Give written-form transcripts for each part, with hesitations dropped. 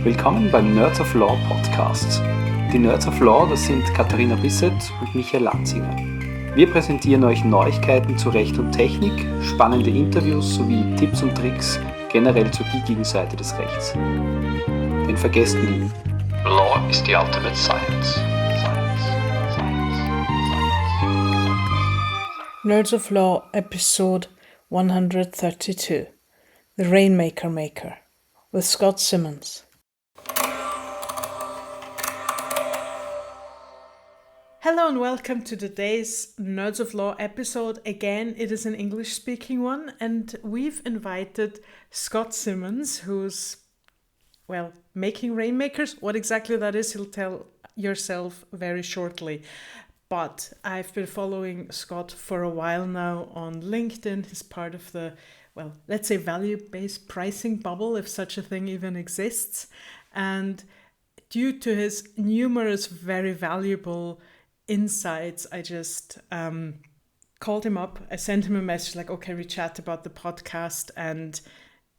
Willkommen beim Nerds of Law Podcast. Die Nerds of Law, das sind Katharina Bisset und Michael Lanzinger. Wir präsentieren euch Neuigkeiten zu Recht und Technik, spannende Interviews sowie Tipps und Tricks generell zur geekigen Seite des Rechts. Denn vergesst nie, Law is the ultimate science. Nerds of Law, episode 132, The Rainmaker-Maker, with Scott Simmons. Hello and welcome to today's Nerds of Law episode. Again, it is an English-speaking one, and we've invited Scott Simmons, who's, making rainmakers. What exactly that is, he'll tell yourself very shortly. But I've been following Scott for a while now on LinkedIn. He's part of the, let's say value-based pricing bubble, if such a thing even exists. And due to his numerous very valuable insights, I just called him up. I sent him a message like, okay, we chat about the podcast. And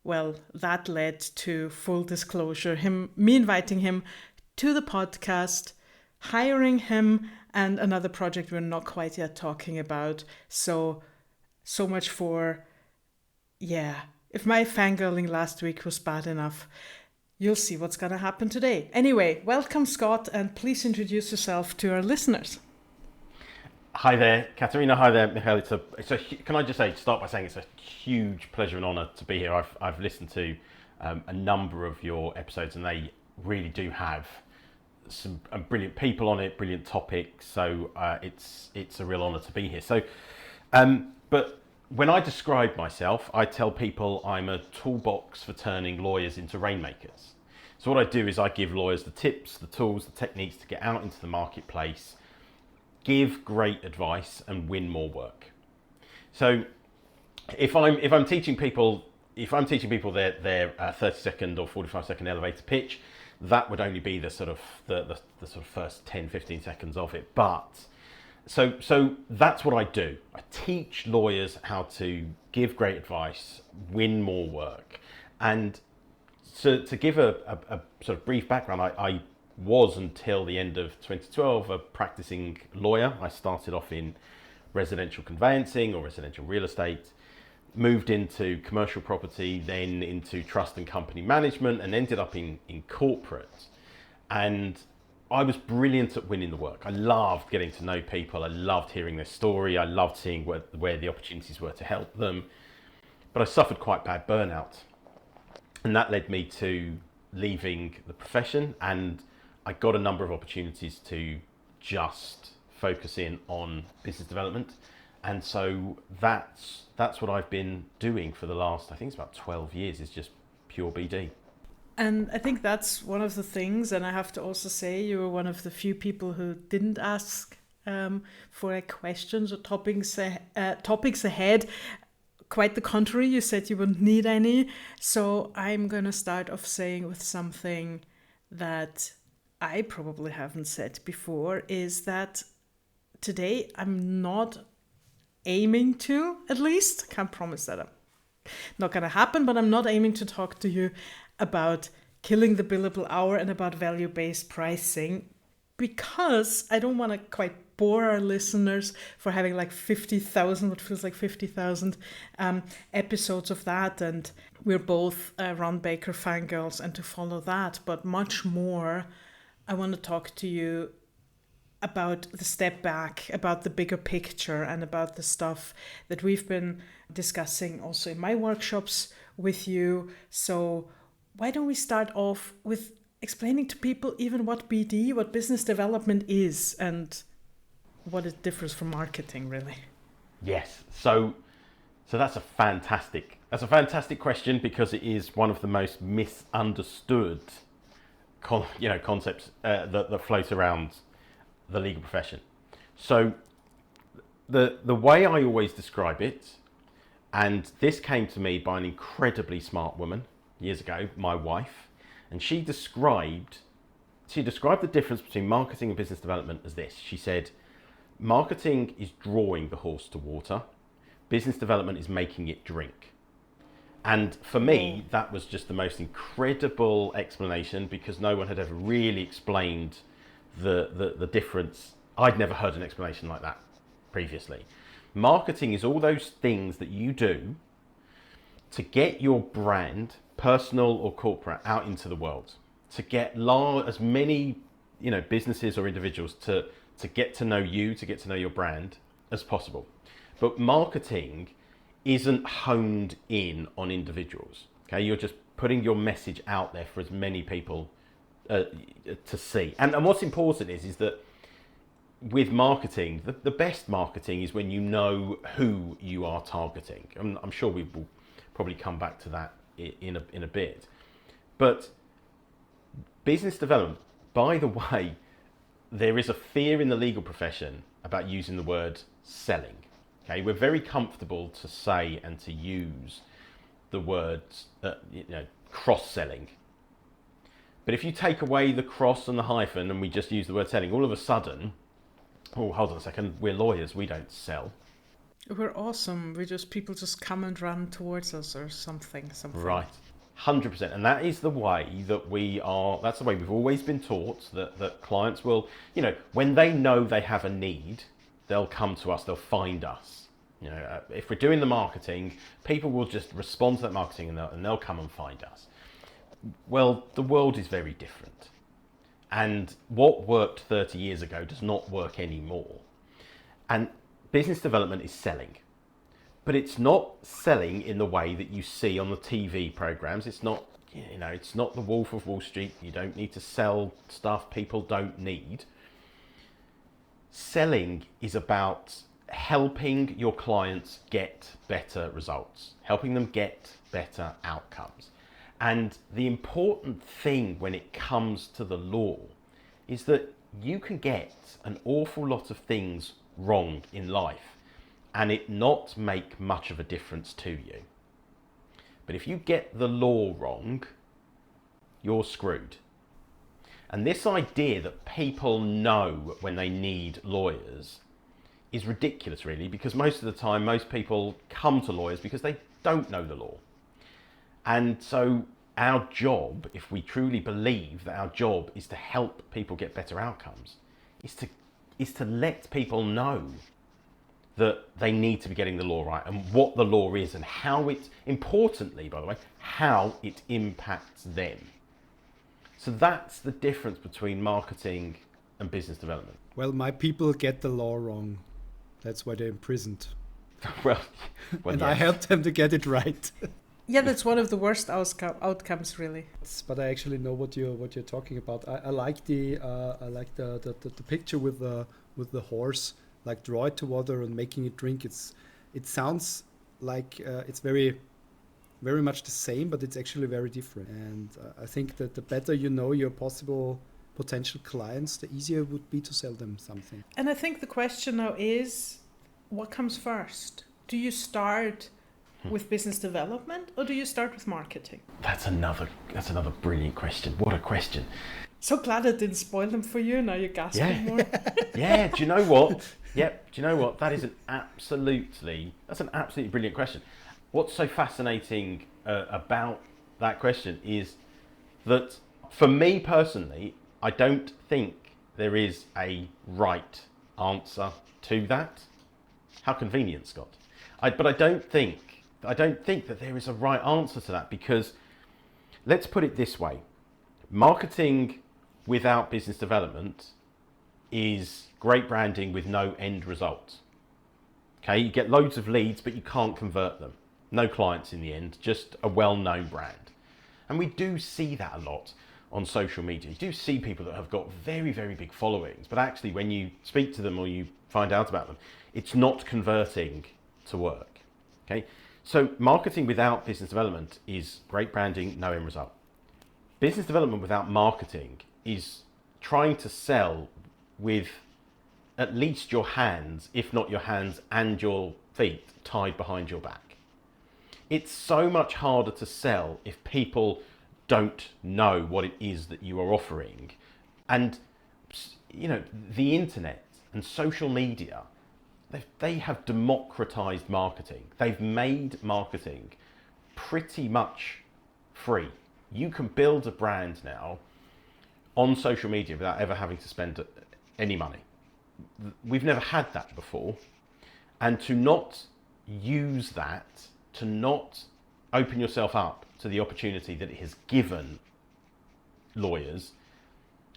that led to full disclosure, me inviting him to the podcast, hiring him, and another project we're not quite yet talking about. So much for, if my fangirling last week was bad enough, you'll see what's going to happen today. Anyway, welcome, Scott, and please introduce yourself to our listeners. Hi there, Katharina. Hi there, Michael. Can I just start by saying it's a huge pleasure and honour to be here. I've listened to a number of your episodes, and they really do have some brilliant people on it, brilliant topics. So it's a real honour to be here. So, but when I describe myself, I tell people I'm a toolbox for turning lawyers into rainmakers. So what I do is I give lawyers the tips, the tools, the techniques to get out into the marketplace, give great advice, and win more work. So if I'm teaching people their 30-second or 45-second elevator pitch, that would only be the sort of first 10-15 seconds of it. But so that's what I do. I teach lawyers how to give great advice, win more work. And to give a sort of brief background, I was, until the end of 2012, a practicing lawyer. I started off in residential conveyancing or residential real estate, moved into commercial property, then into trust and company management, and ended up in corporate. And I was brilliant at winning the work. I loved getting to know people. I loved hearing their story. I loved seeing where the opportunities were to help them. But I suffered quite bad burnout. And that led me to leaving the profession. And I got a number of opportunities to just focus in on business development. And so that's what I've been doing for the last, I think it's about 12 years, is just pure BD. And I think that's one of the things, and I have to also say you were one of the few people who didn't ask for questions or topics ahead. Quite the contrary, you said you wouldn't need any. So I'm going to start off saying with something that I probably haven't said before, is that today I'm not aiming to, at least, can't promise that I'm not going to happen, but I'm not aiming to talk to you about killing the billable hour and about value-based pricing, because I don't want to quite bore our listeners for having like 50,000, what feels like 50,000 episodes of that. And we're both Ron Baker fangirls, and to follow that, but much more, I want to talk to you about the step back, about the bigger picture, and about the stuff that we've been discussing also in my workshops with you. So why don't we start off with explaining to people even what BD, what business development is, and what it differs from marketing, really? Yes. So that's a fantastic question, because it is one of the most misunderstood concepts that float around the legal profession. So the way I always describe it, and this came to me by an incredibly smart woman years ago, my wife, and she described the difference between marketing and business development as this. She said, marketing is drawing the horse to water, business development is making it drink. And for me, that was just the most incredible explanation, because no one had ever really explained the difference. I'd never heard an explanation like that previously. Marketing is all those things that you do to get your brand, personal or corporate, out into the world, to get as many businesses or individuals to get to know you, to get to know your brand as possible. But marketing isn't honed in on individuals. Okay, you're just putting your message out there for as many people to see. And what's important is that with marketing, the best marketing is when you know who you are targeting. I'm sure we will probably come back to that in a bit. But business development, by the way, there is a fear in the legal profession about using the word selling. Okay, we're very comfortable to say and to use the words, cross-selling. But if you take away the cross and the hyphen and we just use the word selling, all of a sudden, oh, hold on a second, we're lawyers, we don't sell. We're awesome. People just come and run towards us or something. Right, 100%. And that is the way that that's the way we've always been taught, that clients will, when they know they have a need, they'll come to us, they'll find us. If we're doing the marketing, people will just respond to that marketing and they'll come and find us. Well, the world is very different. And what worked 30 years ago does not work anymore. And business development is selling. But it's not selling in the way that you see on the TV programs. It's not, it's not the Wolf of Wall Street. You don't need to sell stuff people don't need. Selling is about helping your clients get better results, helping them get better outcomes. And the important thing when it comes to the law is that you can get an awful lot of things wrong in life and it not make much of a difference to you. But if you get the law wrong, you're screwed. And this idea that people know when they need lawyers is ridiculous, really, because most of the time, most people come to lawyers because they don't know the law. And so our job, if we truly believe that our job is to help people get better outcomes, is to let people know that they need to be getting the law right and what the law is and how it, importantly, by the way, how it impacts them. So that's the difference between marketing and business development. Well, my people get the law wrong. That's why they're imprisoned. well, and yes. I helped them to get it right. Yeah, that's one of the worst outcomes, really. But I actually know what you're talking about. I like the picture with the horse, like draw it to water and making it drink. It sounds like it's very, very much the same, but it's actually very different. And I think that the better you know your potential clients, the easier it would be to sell them something. And I think the question now is, what comes first? Do you start with business development or do you start with marketing? That's another brilliant question. What a question. So glad I didn't spoil them for you. Now you're gasping more. Yeah, do you know what? Yep, do you know what? That's an absolutely brilliant question. What's so fascinating about that question is that for me personally, I don't think there is a right answer to that. How convenient, Scott. But I don't think that there is a right answer to that, because let's put it this way. Marketing without business development is great branding with no end result. Okay, you get loads of leads, but you can't convert them. No clients in the end, just a well-known brand. And we do see that a lot on social media. You do see people that have got very, very big followings, but actually when you speak to them or you find out about them, it's not converting to work. Okay, so marketing without business development is great branding, no end result. Business development without marketing is trying to sell with at least your hands, if not your hands and your feet, tied behind your back. It's so much harder to sell if people don't know what it is that you are offering. And, the internet and social media, they have democratized marketing. They've made marketing pretty much free. You can build a brand now on social media without ever having to spend any money. We've never had that before. And to not use that, to not open yourself up to the opportunity that it has given lawyers,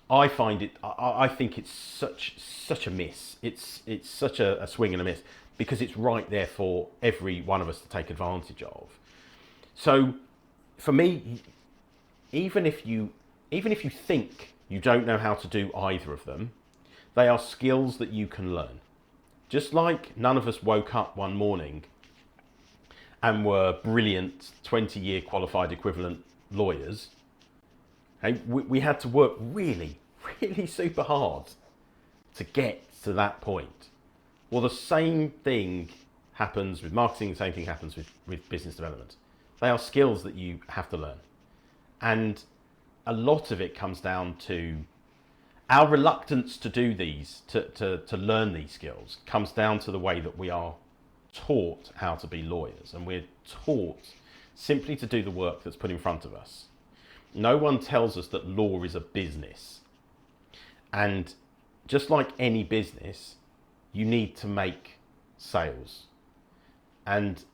I think it's such a miss. It's such a swing and a miss, because it's right there for every one of us to take advantage of. So for me, even if you think you don't know how to do either of them, they are skills that you can learn. Just like none of us woke up one morning and were brilliant 20-year qualified equivalent lawyers. Hey, we had to work really, really super hard to get to that point. Well, the same thing happens with marketing, the same thing happens with business development. They are skills that you have to learn. And a lot of it comes down to our reluctance to do these, to learn these skills, comes down to the way that we are taught how to be lawyers. And we're taught simply to do the work that's put in front of us. No one tells us that law is a business. And just like any business, you need to make sales. And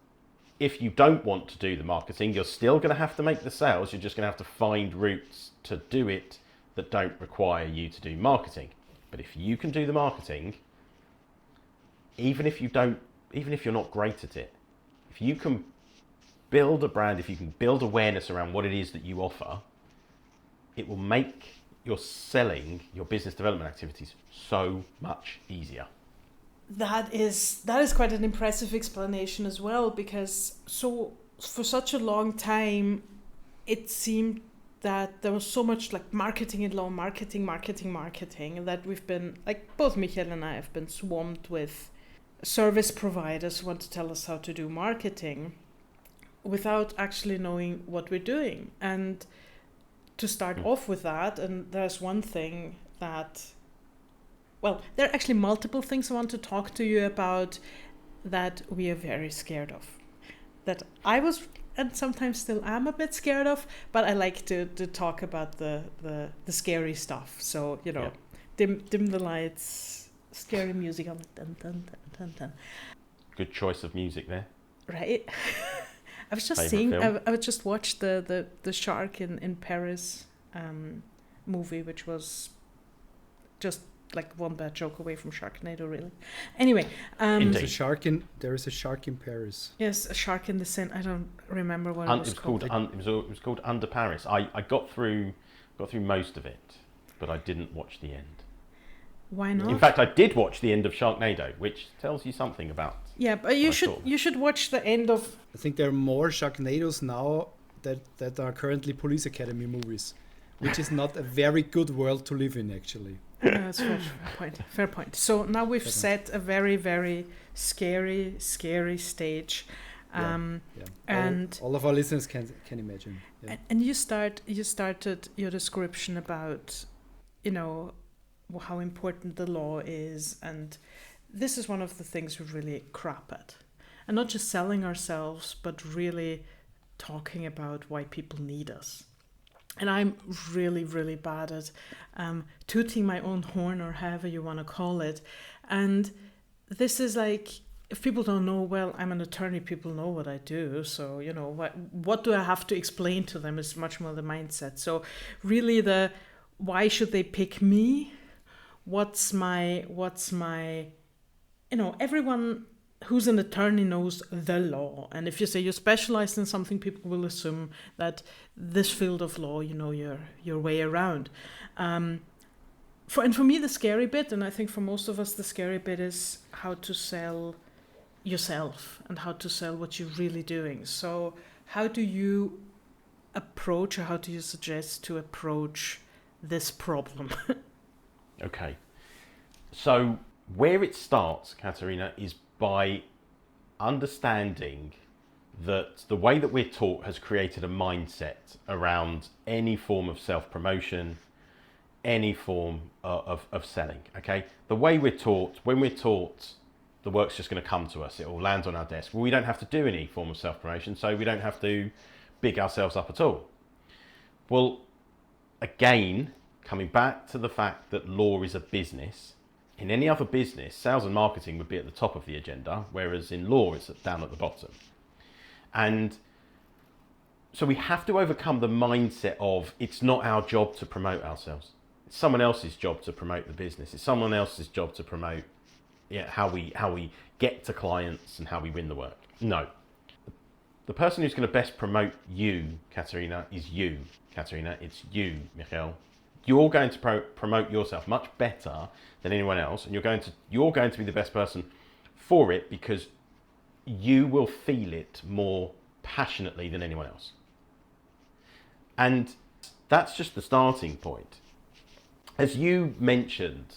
if you don't want to do the marketing, you're still going to have to make the sales. You're just going to have to find routes to do it that don't require you to do marketing. But if you can do the marketing, even if you're not great at it, if you can build a brand, if you can build awareness around what it is that you offer, it will make your selling, your business development activities so much easier. That is quite an impressive explanation as well, because for such a long time it seemed that there was so much like marketing in law, marketing, and that we've been, like both Michael and I have been swamped with service providers who want to tell us how to do marketing without actually knowing what we're doing. And to start off with that, and there's one thing that, well, there are actually multiple things I want to talk to you about that we are very scared of. That I was, and sometimes still am, a bit scared of, but I like to talk about the scary stuff. So, dim the lights, scary music on, dun, dun, dun, dun, dun. Good choice of music there. Right? I was just I just watched the Shark in Paris movie, which was just like one bad joke away from Sharknado, really. Anyway, there is a shark in Paris. Yes, a shark in the Seine. I don't remember what it was called. It was called Under Paris. I got through most of it, but I didn't watch the end. Why not? In fact, I did watch the end of Sharknado, which tells you something about. Yeah, but you should watch the end of. I think there are more Sharknados now that are currently Police Academy movies, which is not a very good world to live in, actually. That's fair point. So now we've set a very, very scary stage. And all of our listeners can imagine. Yeah. And you started your description about, how important the law is, and this is one of the things we really crap at. And not just selling ourselves, but really talking about why people need us. And I'm really, really bad at tooting my own horn, or however you want to call it. And this is like, if people don't know, well, I'm an attorney, people know what I do. So, what do I have to explain to them is much more the mindset. So really why should they pick me? What's my, everyone who's an attorney knows the law. And if you say you're specialized in something, people will assume that this field of law, your way around. For me, the scary bit, and I think for most of us, the scary bit is how to sell yourself and how to sell what you're really doing. So how do you approach, or how do you suggest to approach this problem? Okay. So where it starts, Katharina, is by understanding that the way that we're taught has created a mindset around any form of self-promotion, any form of selling, okay? The way we're taught, when we're taught the work's just going to come to us. It all lands on our desk. Well, we don't have to do any form of self-promotion, so we don't have to big ourselves up at all. Well, again, coming back to the fact that law is a business, in any other business, sales and marketing would be at the top of the agenda, whereas in law, it's down at the bottom. And so we have to overcome the mindset of it's not our job to promote ourselves. It's someone else's job to promote the business. It's someone else's job to promote how we get to clients and how we win the work. No. The person who's going to best promote you, Katharina, is you, Katharina. It's you, Michael. You're going to promote yourself much better than anyone else, and you're going to be the best person for it because you will feel it more passionately than anyone else. And that's just the starting point. As you mentioned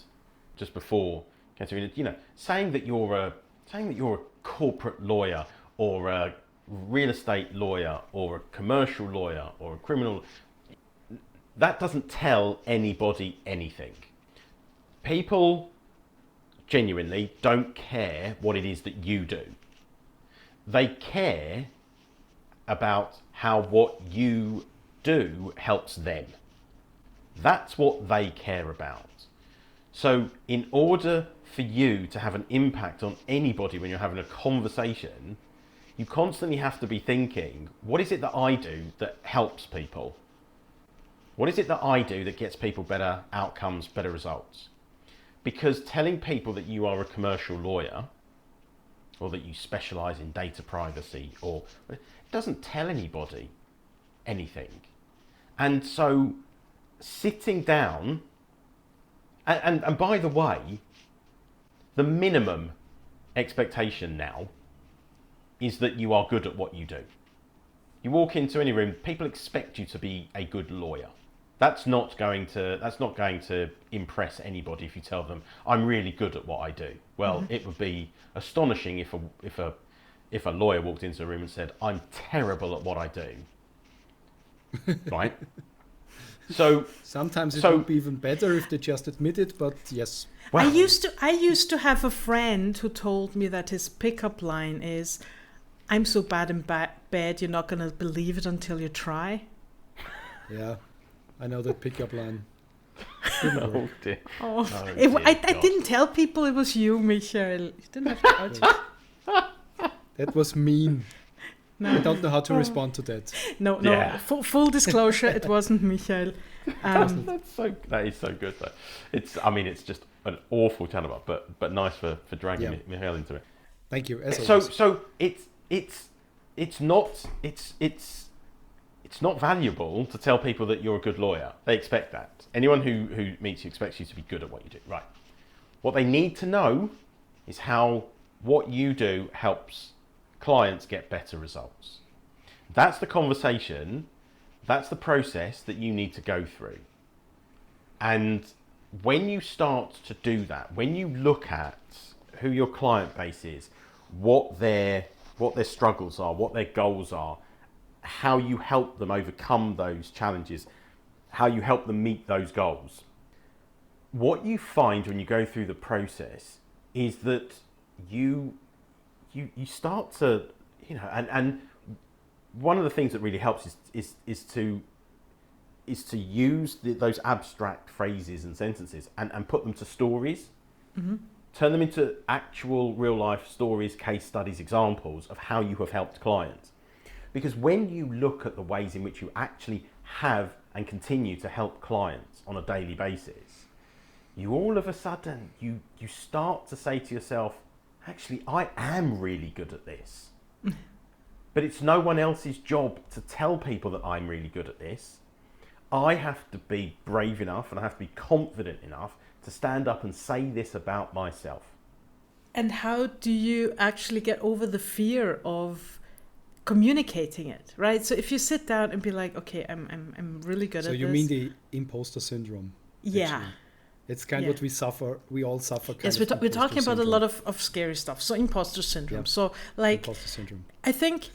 just before, Katharina, saying that you're a corporate lawyer or a real estate lawyer or a commercial lawyer or a criminal, that doesn't tell anybody anything. People genuinely don't care what it is that you do. They care about how what you do helps them. That's what they care about. So in order for you to have an impact on anybody when you're having a conversation, you constantly have to be thinking, what is it that I do that helps people? What is it that I do that gets people better outcomes, better results? Because telling people that you are a commercial lawyer or that you specialize in data privacy, or it doesn't tell anybody anything. And so sitting down, and by the way, the minimum expectation now is that you are good at what you do. You walk into any room, people expect you to be a good lawyer. That's not going to impress anybody if you tell them I'm really good at what I do. Well, It would be astonishing if a lawyer walked into a room and said I'm terrible at what I do. Right? So sometimes it would be even better if they just admit it, but yes. Wow. I used to have a friend who told me that his pickup line is, "I'm so bad in bed, you're not going to believe it until you try." Yeah, I know that pickup line. Oh dear. I didn't tell people it was you, Michael. You didn't have to out it. That was mean. No. I don't know how to respond to that. No. Yeah. Full disclosure, it wasn't Michael. That is so good though. It's just an awful channel, but nice for dragging Michael into it. Thank you. So it's not valuable to tell people that you're a good lawyer. They expect that. Anyone who meets you expects you to be good at what you do. Right. What they need to know is how what you do helps clients get better results. That's the conversation, that's the process that you need to go through. And when you start to do that, when you look at who your client base is, what their struggles are, what their goals are, how you help them overcome those challenges, how you help them meet those goals, what you find when you go through the process is that you start to, and one of the things that really helps is to use those abstract phrases and sentences and put them to stories, turn them into actual real life stories, case studies, examples of how you have helped clients. Because when you look at the ways in which you actually have and continue to help clients on a daily basis, you all of a sudden, you start to say to yourself, actually, I am really good at this. But it's no one else's job to tell people that I'm really good at this. I have to be brave enough and I have to be confident enough to stand up and say this about myself. And how do you actually get over the fear of communicating it, right? So if you sit down and be like, okay, I'm really good at this. So you mean the imposter syndrome? Yeah. Actually. It's kind of what we all suffer. Yes, we're talking about a lot of scary stuff. So imposter syndrome. Yeah. So imposter syndrome. I think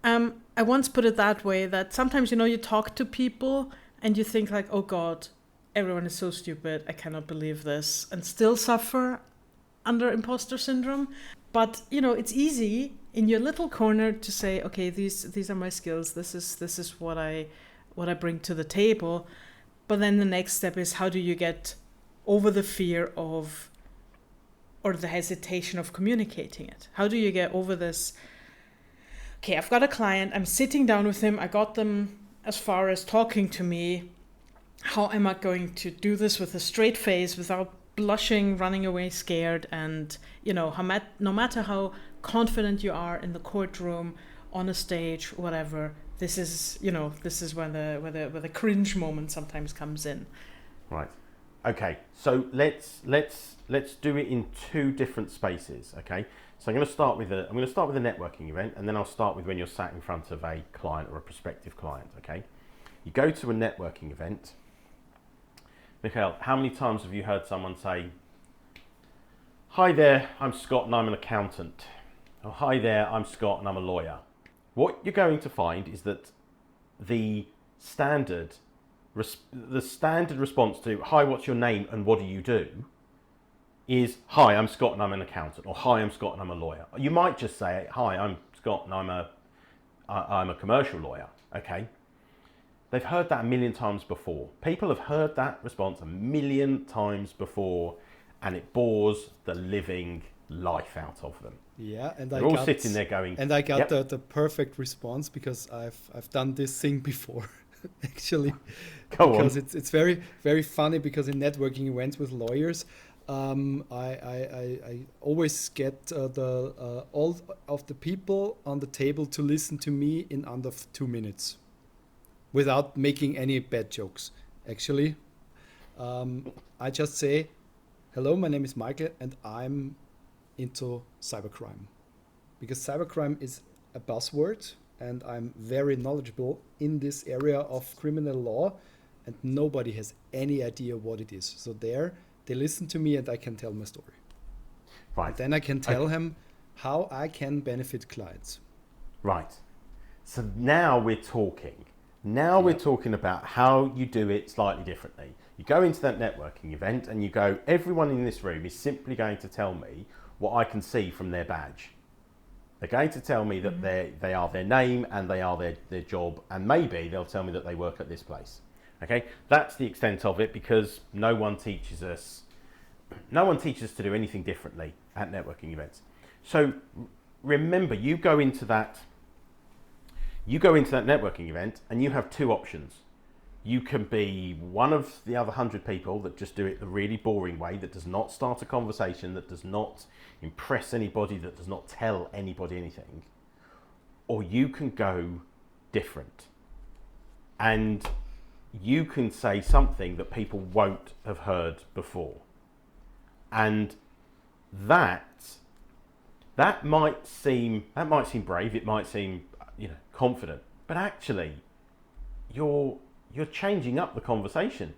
I once put it that way, that sometimes, you talk to people and you think like, oh God, everyone is so stupid. I cannot believe this, and still suffer under imposter syndrome. But it's easy in your little corner to say, okay, these are my skills. This is what I bring to the table. But then the next step is, how do you get over the fear of, or the hesitation of communicating it? How do you get over this? Okay, I've got a client. I'm sitting down with him. I got them as far as talking to me. How am I going to do this with a straight face, without blushing, running away scared? And no matter how confident you are in the courtroom, on a stage, whatever, this is where the cringe moment sometimes comes in. Right. Okay. So let's do it in two different spaces. Okay. So I'm going to start with a networking event, and then I'll start with when you're sat in front of a client or a prospective client. Okay. You go to a networking event. Michael, how many times have you heard someone say, "Hi there, I'm Scott and I'm an accountant," or "Hi there, I'm Scott and I'm a lawyer"? What you're going to find is that the standard response to "Hi, what's your name and what do you do?" is "Hi, I'm Scott and I'm an accountant," or "Hi, I'm Scott and I'm a lawyer." You might just say, "Hi, I'm Scott and I'm a commercial lawyer." Okay. They've heard that a million times before. People have heard that response a million times before, and it bores the living life out of them. Yeah, and they're all sitting there going. And I got yep. the perfect response, because I've done this thing before, actually. Go because on. It's very, very funny, because in networking events with lawyers, I always get all of the people on the table to listen to me in under 2 minutes, without making any bad jokes. Actually, I just say, "Hello, my name is Michael, and I'm into cybercrime," because cybercrime is a buzzword, and I'm very knowledgeable in this area of criminal law, and nobody has any idea what it is. So they listen to me, and I can tell my story. Right. And then I can tell him how I can benefit clients. Right. So now we're talking. Now we're talking about how you do it slightly differently. You go into that networking event and you go, everyone in this room is simply going to tell me what I can see from their badge. They're going to tell me that they are their name and they are their job, and maybe they'll tell me that they work at this place. Okay, that's the extent of it, because no one teaches us to do anything differently at networking events. So remember, you go into that networking event and you have two options. You can be one of the other 100 people that just do it the really boring way, that does not start a conversation, that does not impress anybody, that does not tell anybody anything. Or you can go different. And you can say something that people won't have heard before. And that might seem brave, it might seem confident, but actually you're changing up the conversation.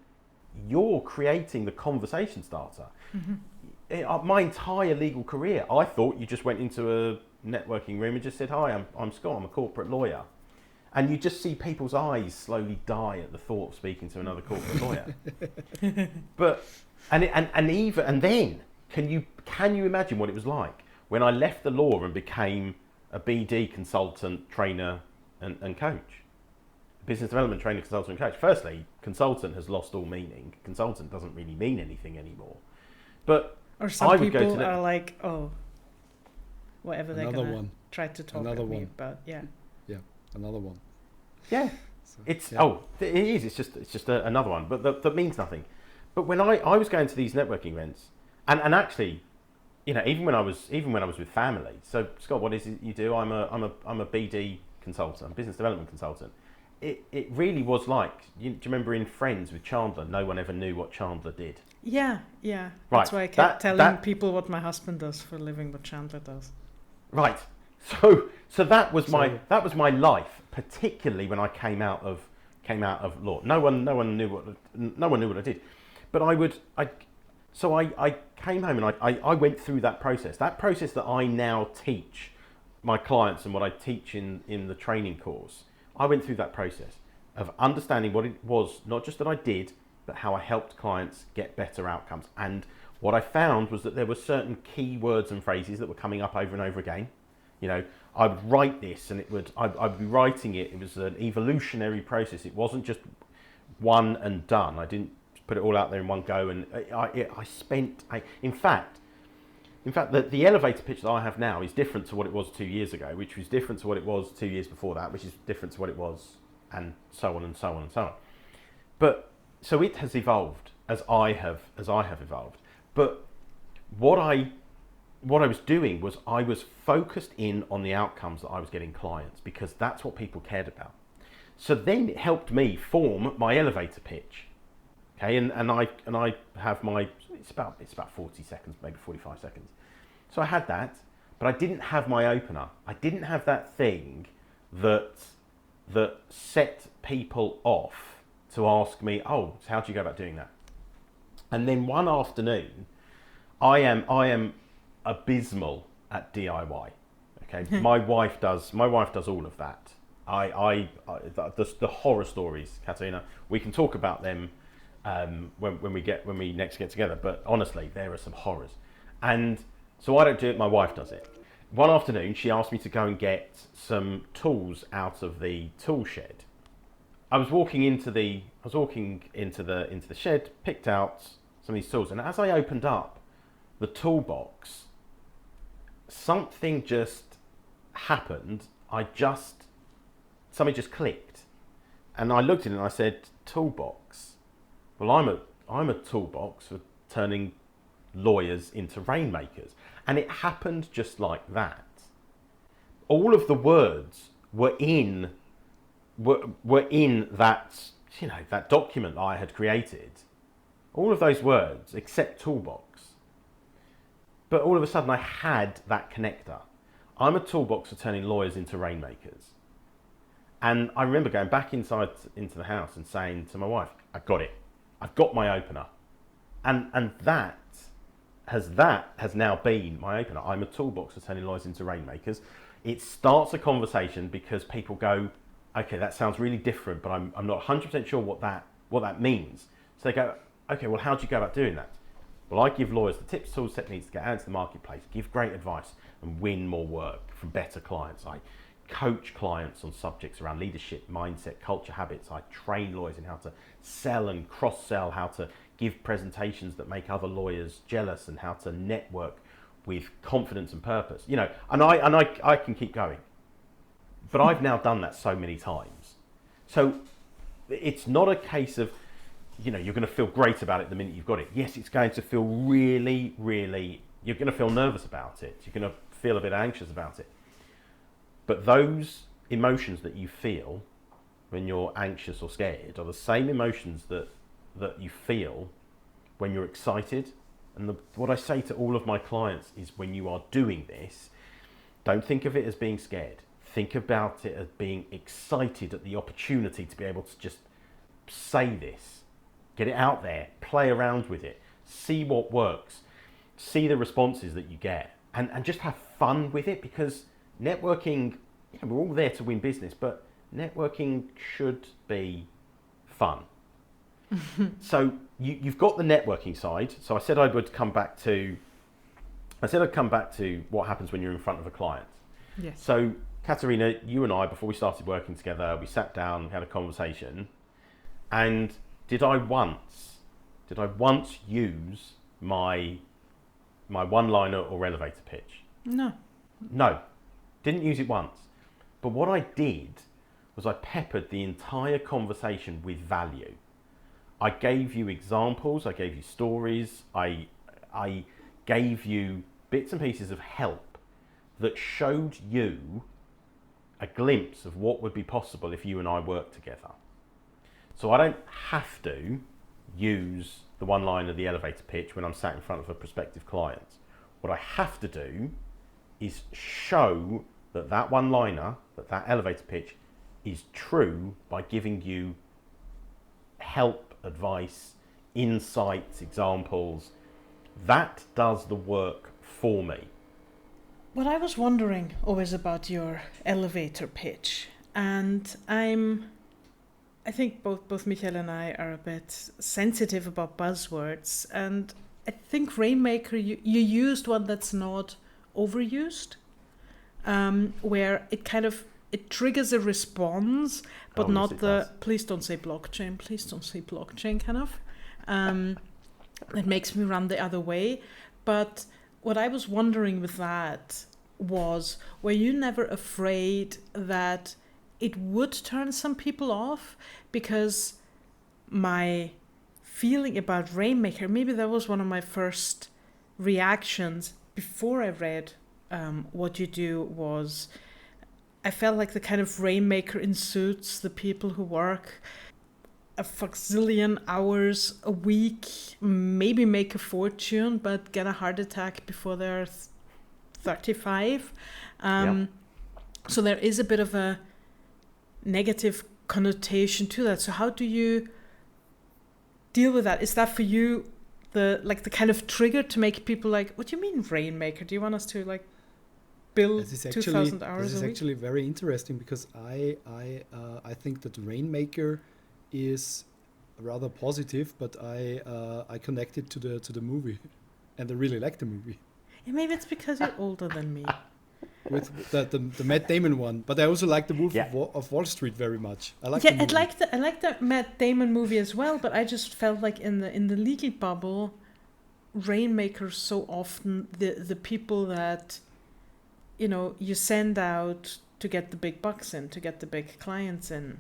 You're creating the conversation starter. Mm-hmm. My entire legal career, I thought you just went into a networking room and just said, "Hi, I'm Scott, I'm a corporate lawyer." And you just see people's eyes slowly die at the thought of speaking to another corporate lawyer. But and then can you imagine what it was like when I left the law and became a BD consultant, trainer, and coach? Business development trainer, consultant, and coach. Firstly, consultant has lost all meaning. Consultant doesn't really mean anything anymore. But or some people are like, "Oh, whatever they're gonna try to talk at me about." Yeah. Another one. Yeah. So, it is. It's just another one, but that means nothing. But when I was going to these networking events, and actually, even when I was with family. So Scott, what is it you do? I'm a BD consultant, I'm a business development consultant. It really was like, do you remember in Friends with Chandler? No one ever knew what Chandler did. Yeah. Right. That's why I kept telling people what my husband does for a living, what Chandler does. Right. So that was my life, particularly when I came out of law. No one knew what I did, but I came home and I went through that process that I now teach my clients and what I teach in the training course. I went through that process of understanding what it was, not just that I did, but how I helped clients get better outcomes. And what I found was that there were certain key words and phrases that were coming up over and over again. You know, I would write this and I'd be writing it. It was an evolutionary process. It wasn't just one and done. I didn't put it all out there in one go. And in fact, the elevator pitch that I have now is different to what it was 2 years ago, which was different to what it was 2 years before that, which is different to what it was, and so on and so on and so on. But so it has evolved as I have evolved. But what I was doing was I was focused in on the outcomes that I was getting clients, because that's what people cared about. So then it helped me form my elevator pitch. Okay, and I have my, it's about 40 seconds, maybe 45 seconds. So I had that, but I didn't have my opener. I didn't have that thing that set people off to ask me, oh, so how do you go about doing that? And then one afternoon, I am abysmal at DIY. Okay, my wife does all of that. The horror stories, Katharina, we can talk about them when we next get together. But honestly, there are some horrors, and so I don't do it. My wife does it. One afternoon, she asked me to go and get some tools out of the tool shed. I was walking into the shed, picked out some of these tools, and as I opened up the toolbox, something just happened. Something just clicked, and I looked at it and I said, "Toolbox. Well, I'm a toolbox for turning lawyers into rainmakers," and it happened just like that. All of the words were in that, you know, that document that I had created. All of those words except toolbox. But all of a sudden I had that connector. I'm a toolbox for turning lawyers into rainmakers. And I remember going back into the house and saying to my wife, "I got it. I've got my opener." And that has now been my opener. I'm a toolbox for turning lawyers into rainmakers. It starts a conversation because people go, "Okay, that sounds really different, but I'm not 100% sure what that means." So they go, "Okay, well, how do you go about doing that?" Well, I give lawyers the tips, tools, techniques to get out into the marketplace, give great advice, and win more work from better clients. I coach clients on subjects around leadership, mindset, culture, habits. I train lawyers in how to sell and cross-sell, how to give presentations that make other lawyers jealous, and how to network with confidence and purpose. You know, and I can keep going. But I've now done that so many times. So it's not a case of, you know, you're going to feel great about it the minute you've got it. Yes, it's going to feel really, really, you're going to feel nervous about it. You're going to feel a bit anxious about it. But those emotions that you feel when you're anxious or scared are the same emotions that you feel when you're excited. And what I say to all of my clients is, when you are doing this, don't think of it as being scared. Think about it as being excited at the opportunity to be able to just say this, get it out there, play around with it, see what works, see the responses that you get, and just have fun with it, because networking, you know, we're all there to win business, but networking should be fun. So you've got the networking side. So I said I'd come back to what happens when you're in front of a client. Yes. So Katharina, you and I, before we started working together, we sat down, we had a conversation, and did I once use my one-liner or elevator pitch? No, didn't use it once. But what I did was I peppered the entire conversation with value. I gave you examples, I gave you stories, I gave you bits and pieces of help that showed you a glimpse of what would be possible if you and I worked together. So I don't have to use the one line of the elevator pitch when I'm sat in front of a prospective client. What I have to do is show that one-liner, that elevator pitch is true by giving you help, advice, insights, examples. That does the work for me. What I was wondering always about your elevator pitch, and I think both Michael and I are a bit sensitive about buzzwords, and I think Rainmaker, you used one that's not overused, where it triggers a response, but not please don't say blockchain kind of. That makes me run the other way. But what I was wondering with that was, were you never afraid that it would turn some people off? Because my feeling about Rainmaker, maybe that was one of my first reactions before I read what you do, was I felt like the kind of Rainmaker in suits, the people who work a fuxillion hours a week, maybe make a fortune, but get a heart attack before they're 35. So there is a bit of a negative connotation to that. So how do you deal with that? Is that for you the kind of trigger to make people like, what do you mean Rainmaker? Do you want us to like bill 2,000 hours a week? This is actually very interesting, because I think that Rainmaker is rather positive, but I connect it to the movie, and I really like the movie. Yeah, maybe it's because you're older than me. With the Matt Damon one, but I also like the Wolf of Wall Street very much. I like the Matt Damon movie as well, but I just felt like in the legal bubble, Rainmaker so often the people that you send out to get the big bucks in, to get the big clients in,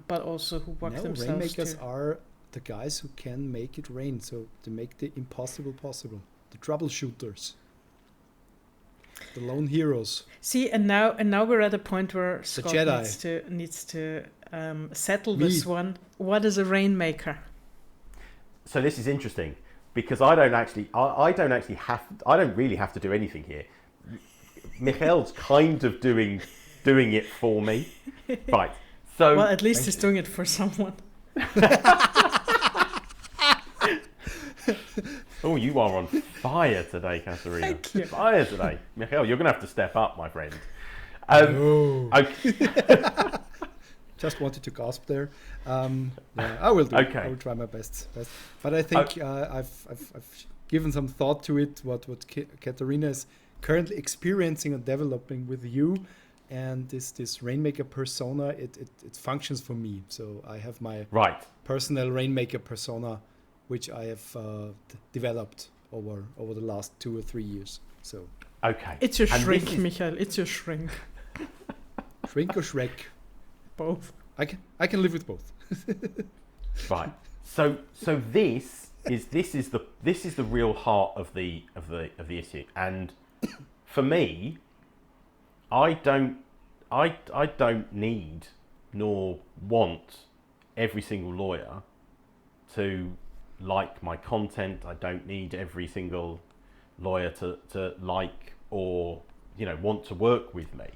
but also who work themselves. Rainmakers are the guys who can make it rain, so to make the impossible possible. The troubleshooters. The lone heroes. See, and now we're at a point where Scott needs to settle this one. What is a Rainmaker? So this is interesting, because I don't really have to do anything here. Michael's kind of doing it for me, right? So well, at least he's doing it for someone. Oh, you are on fire today, Katharina. Thank you. Fire today. Michael, you're going to have to step up, my friend. Okay. Just wanted to gasp there. I will do. Okay. I will try my best. But I think I've given some thought to it, what Katharina is currently experiencing and developing with you. And this Rainmaker persona, it functions for me. So I have my personal Rainmaker persona, which I have developed over the last 2 or 3 years. So it's your shrink, Michael. It's your shrink. Shrink or Shrek? Both. I can live with both. Right. So this is the real heart of the issue. And for me, I don't need nor want every single lawyer to like my content. I don't need every single lawyer to like or want to work with me.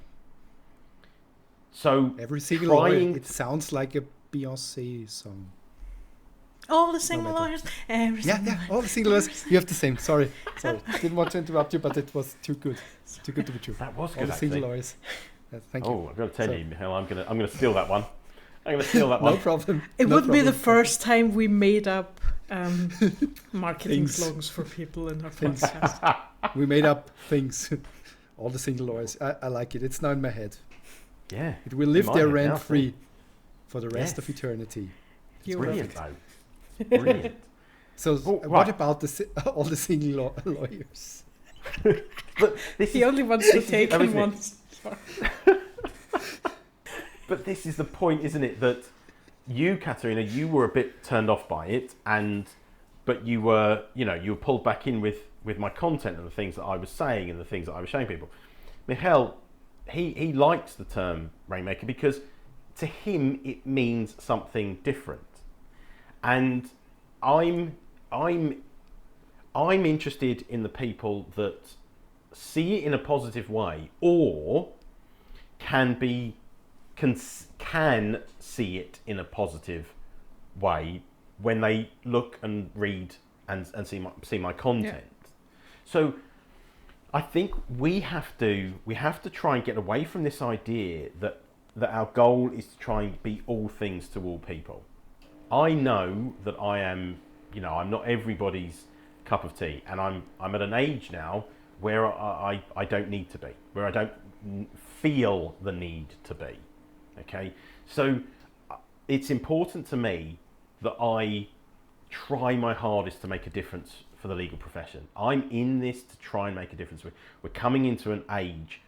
So every single lawyer, it sounds like a Beyonce song. All the single lawyers. All the single lawyers. You have the same. Sorry. Didn't want to interrupt you, but it was too good. Too good to be true. That was good. All the single lawyers. Thank you. Oh, I've got to tell you, Michael, I'm gonna steal that one. I'm gonna steal that one. No problem. It would be the first time we made up marketing slogans for people in our podcast. We made up things. All the single lawyers. I like it. It's now in my head. Yeah. It will live there rent free for the rest of eternity. It's brilliant, though. Brilliant. So what about all the single lawyers? But the only ones who take ones. But this is the point, isn't it? That you, Katharina, you were a bit turned off by it, but you were pulled back in with my content and the things that I was saying and the things that I was showing people. Michael, he likes the term Rainmaker because to him it means something different, and I'm interested in the people that see it in a positive way or can see it in a positive way when they look and read and see my content. Yeah. So I think we have to try and get away from this idea that our goal is to try and be all things to all people. I know that I am, I'm not everybody's cup of tea, and I'm at an age now where I don't need to be, where I don't feel the need to be. Okay, so it's important to me that I try my hardest to make a difference for the legal profession. I'm in this to try and make a difference. We're coming into an age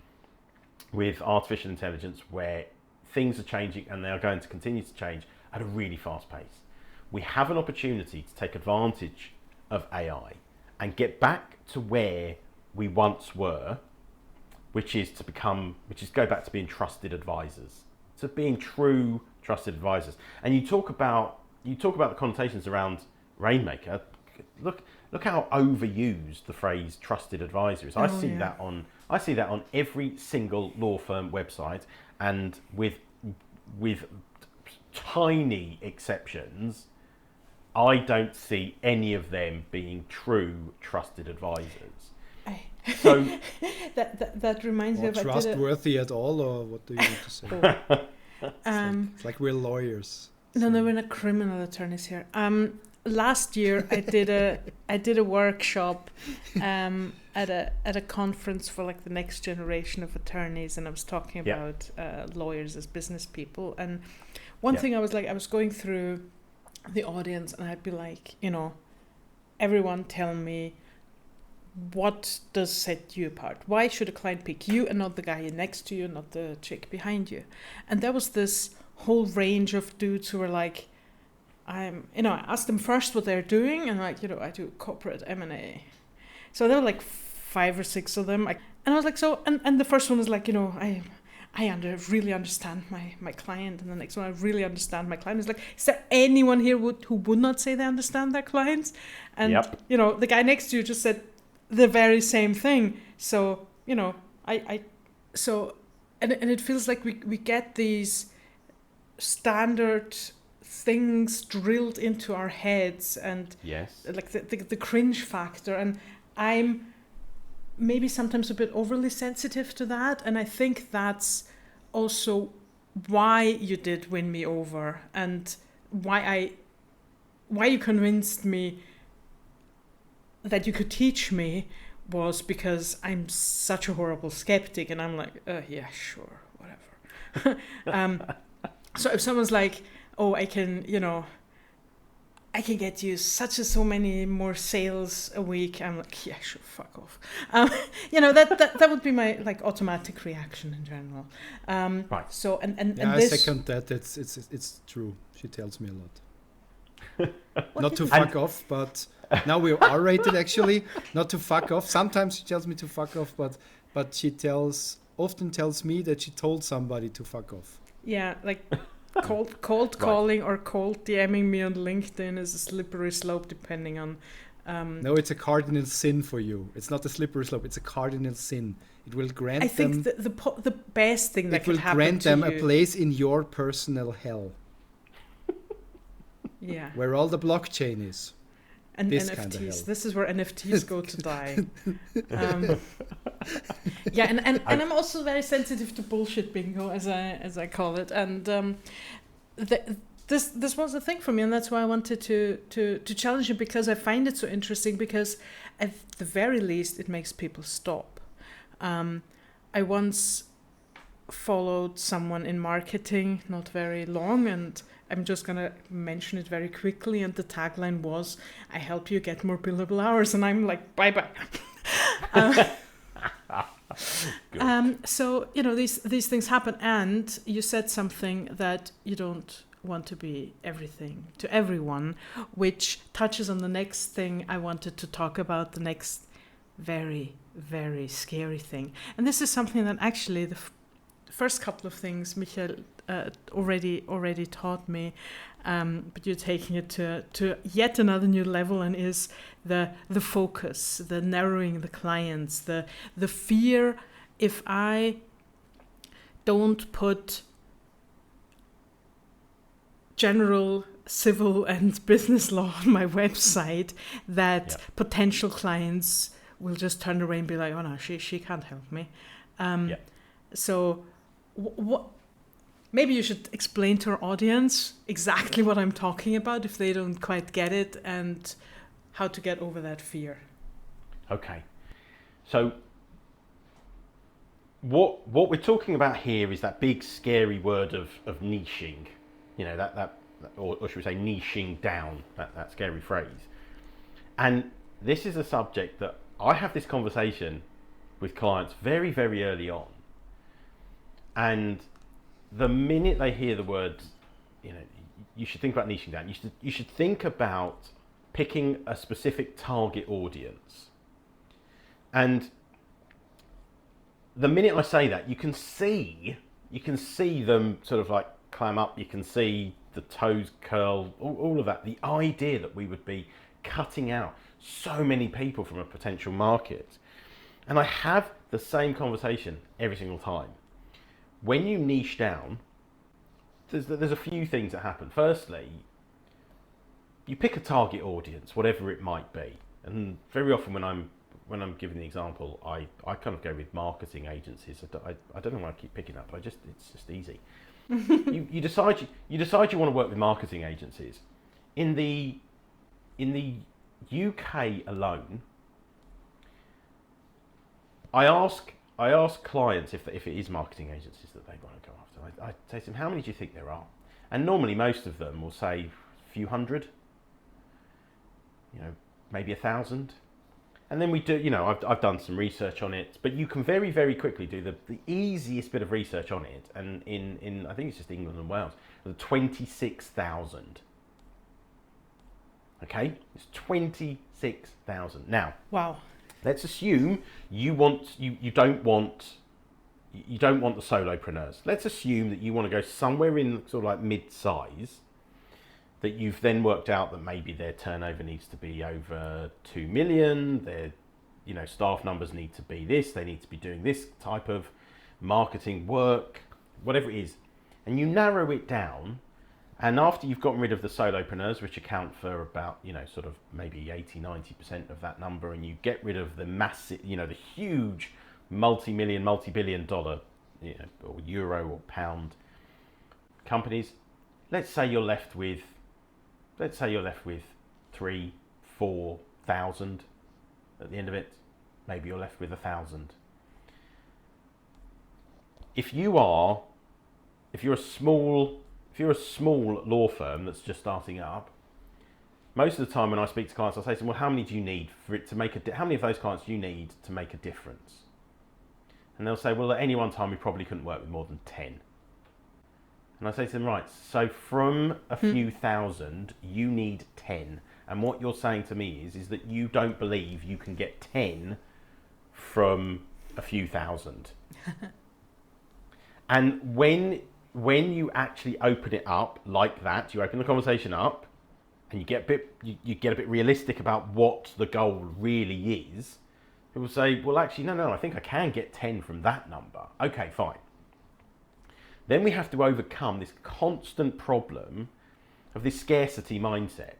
with artificial intelligence where things are changing, and they are going to continue to change at a really fast pace. We have an opportunity to take advantage of AI and get back to where we once were, which is go back to being trusted advisors, to being true trusted advisors. And you talk about the connotations around Rainmaker. Look how overused the phrase trusted advisor is. I see that on every single law firm website, and with tiny exceptions, I don't see any of them being true trusted advisors. So that reminds me or of trustworthy at all, or what do you want to say? It's like we're lawyers. No, we're not criminal attorneys here. Last year I did a workshop at a conference for like the next generation of attorneys, and I was talking about lawyers as business people. And one thing I was going through the audience, and I'd be like, everyone tell me, what does set you apart? Why should a client pick you and not the guy next to you, not the chick behind you? And there was this whole range of dudes who were like, I asked them first what they're doing, and like, I do corporate M&A. So there were like 5 or 6 of them. And I was like, so, and the first one was like, I really understand my client. And the next one, I really understand my client. It's like, is there anyone here who would not say they understand their clients? And, the guy next to you just said the very same thing. So, and it feels like we get these standard things drilled into our heads, and like the cringe factor, and I'm maybe sometimes a bit overly sensitive to that, and I think that's also why you did win me over, and why you convinced me that you could teach me, was because I'm such a horrible skeptic, and I'm like, yeah, sure, whatever. So if someone's like, oh, I can get you such and so many more sales a week, I'm like, yeah, sure, fuck off. That would be my like automatic reaction in general. Right. So and I this, second that. It's true. She tells me a lot. Not to fuck off, but now we are rated actually. Not to fuck off. Sometimes she tells me to fuck off, but she often tells me that she told somebody to fuck off. Yeah, like cold calling or cold DMing me on LinkedIn is a slippery slope depending on. No, it's a cardinal sin for you. It's not a slippery slope. It's a cardinal sin. It will grant them. I think the best thing that could happen grant to them you, a place in your personal hell. Yeah. Where all the blockchain is. And this NFTs. Kind of hell. This is where NFTs go to die. Yeah, and I'm also very sensitive to bullshit bingo, as I call it. And this was a thing for me, and that's why I wanted to challenge it, because I find it so interesting, because at the very least it makes people stop. I once followed someone in marketing not very long, and I'm just going to mention it very quickly, and the tagline was, I help you get more billable hours, and I'm like, bye-bye. So, these things happen, and you said something that you don't want to be everything to everyone, which touches on the next thing I wanted to talk about, the next very, very scary thing. And this is something that actually the first couple of things Michael already taught me, but you're taking it to yet another new level, and is the focus, the narrowing the clients, the fear if I don't put general civil and business law on my website, that potential clients will just turn away and be like, oh no, she can't help me. So what? Maybe you should explain to our audience exactly what I'm talking about if they don't quite get it, and how to get over that fear. Okay, so what we're talking about here is that big scary word of niching, you know, that or should we say niching down, that scary phrase. And this is a subject that I have this conversation with clients very, very early on. And the minute they hear the word, you know, you should think about niching down. You should think about picking a specific target audience. And the minute I say that, you can see them sort of like clam up. You can see the toes curl, all of that. The idea that we would be cutting out so many people from a potential market. And I have the same conversation every single time. When you niche down, there's a few things that happen. Firstly, you pick a target audience, whatever it might be. And very often when I'm giving the example, I kind of go with marketing agencies. I don't know why I keep picking up. It's just easy. you decide you want to work with marketing agencies. In the UK alone, I ask clients if it is marketing agencies that they want to go after. I say to them, how many do you think there are? And normally most of them will say a few hundred, you know, maybe 1,000. And then we do, you know, I've done some research on it, but you can very, very quickly do the easiest bit of research on it. And in I think it's just England and Wales, the 26,000. Okay, it's 26,000. Now, Wow. let's assume you don't want the solopreneurs. Let's assume that you want to go somewhere in sort of like mid-size, that you've then worked out that maybe their turnover needs to be over 2 million, their, you know, staff numbers need to be this, they need to be doing this type of marketing work, whatever it is. And you narrow it down, and after you've gotten rid of the solopreneurs, which account for about, you know, sort of maybe 80-90% of that number, and you get rid of the massive, you know, the huge multi-million, multi-billion dollar, you know, or euro or pound companies, let's say you're left with 3,000-4,000 at the end of it. Maybe you're left with 1,000. If you're a small law firm that's just starting up, most of the time when I speak to clients, I say to them, well, how many do you need for it to make how many of those clients do you need to make a difference? And they'll say, well, at any one time we probably couldn't work with more than 10. And I say to them, right, so from a few thousand, you need 10. And what you're saying to me is that you don't believe you can get 10 from a few thousand. And when you actually open it up like that, you open the conversation up and you get a bit realistic about what the goal really is, people say, well, actually, no, I think I can get 10 from that number. Okay, fine. Then we have to overcome this constant problem of this scarcity mindset,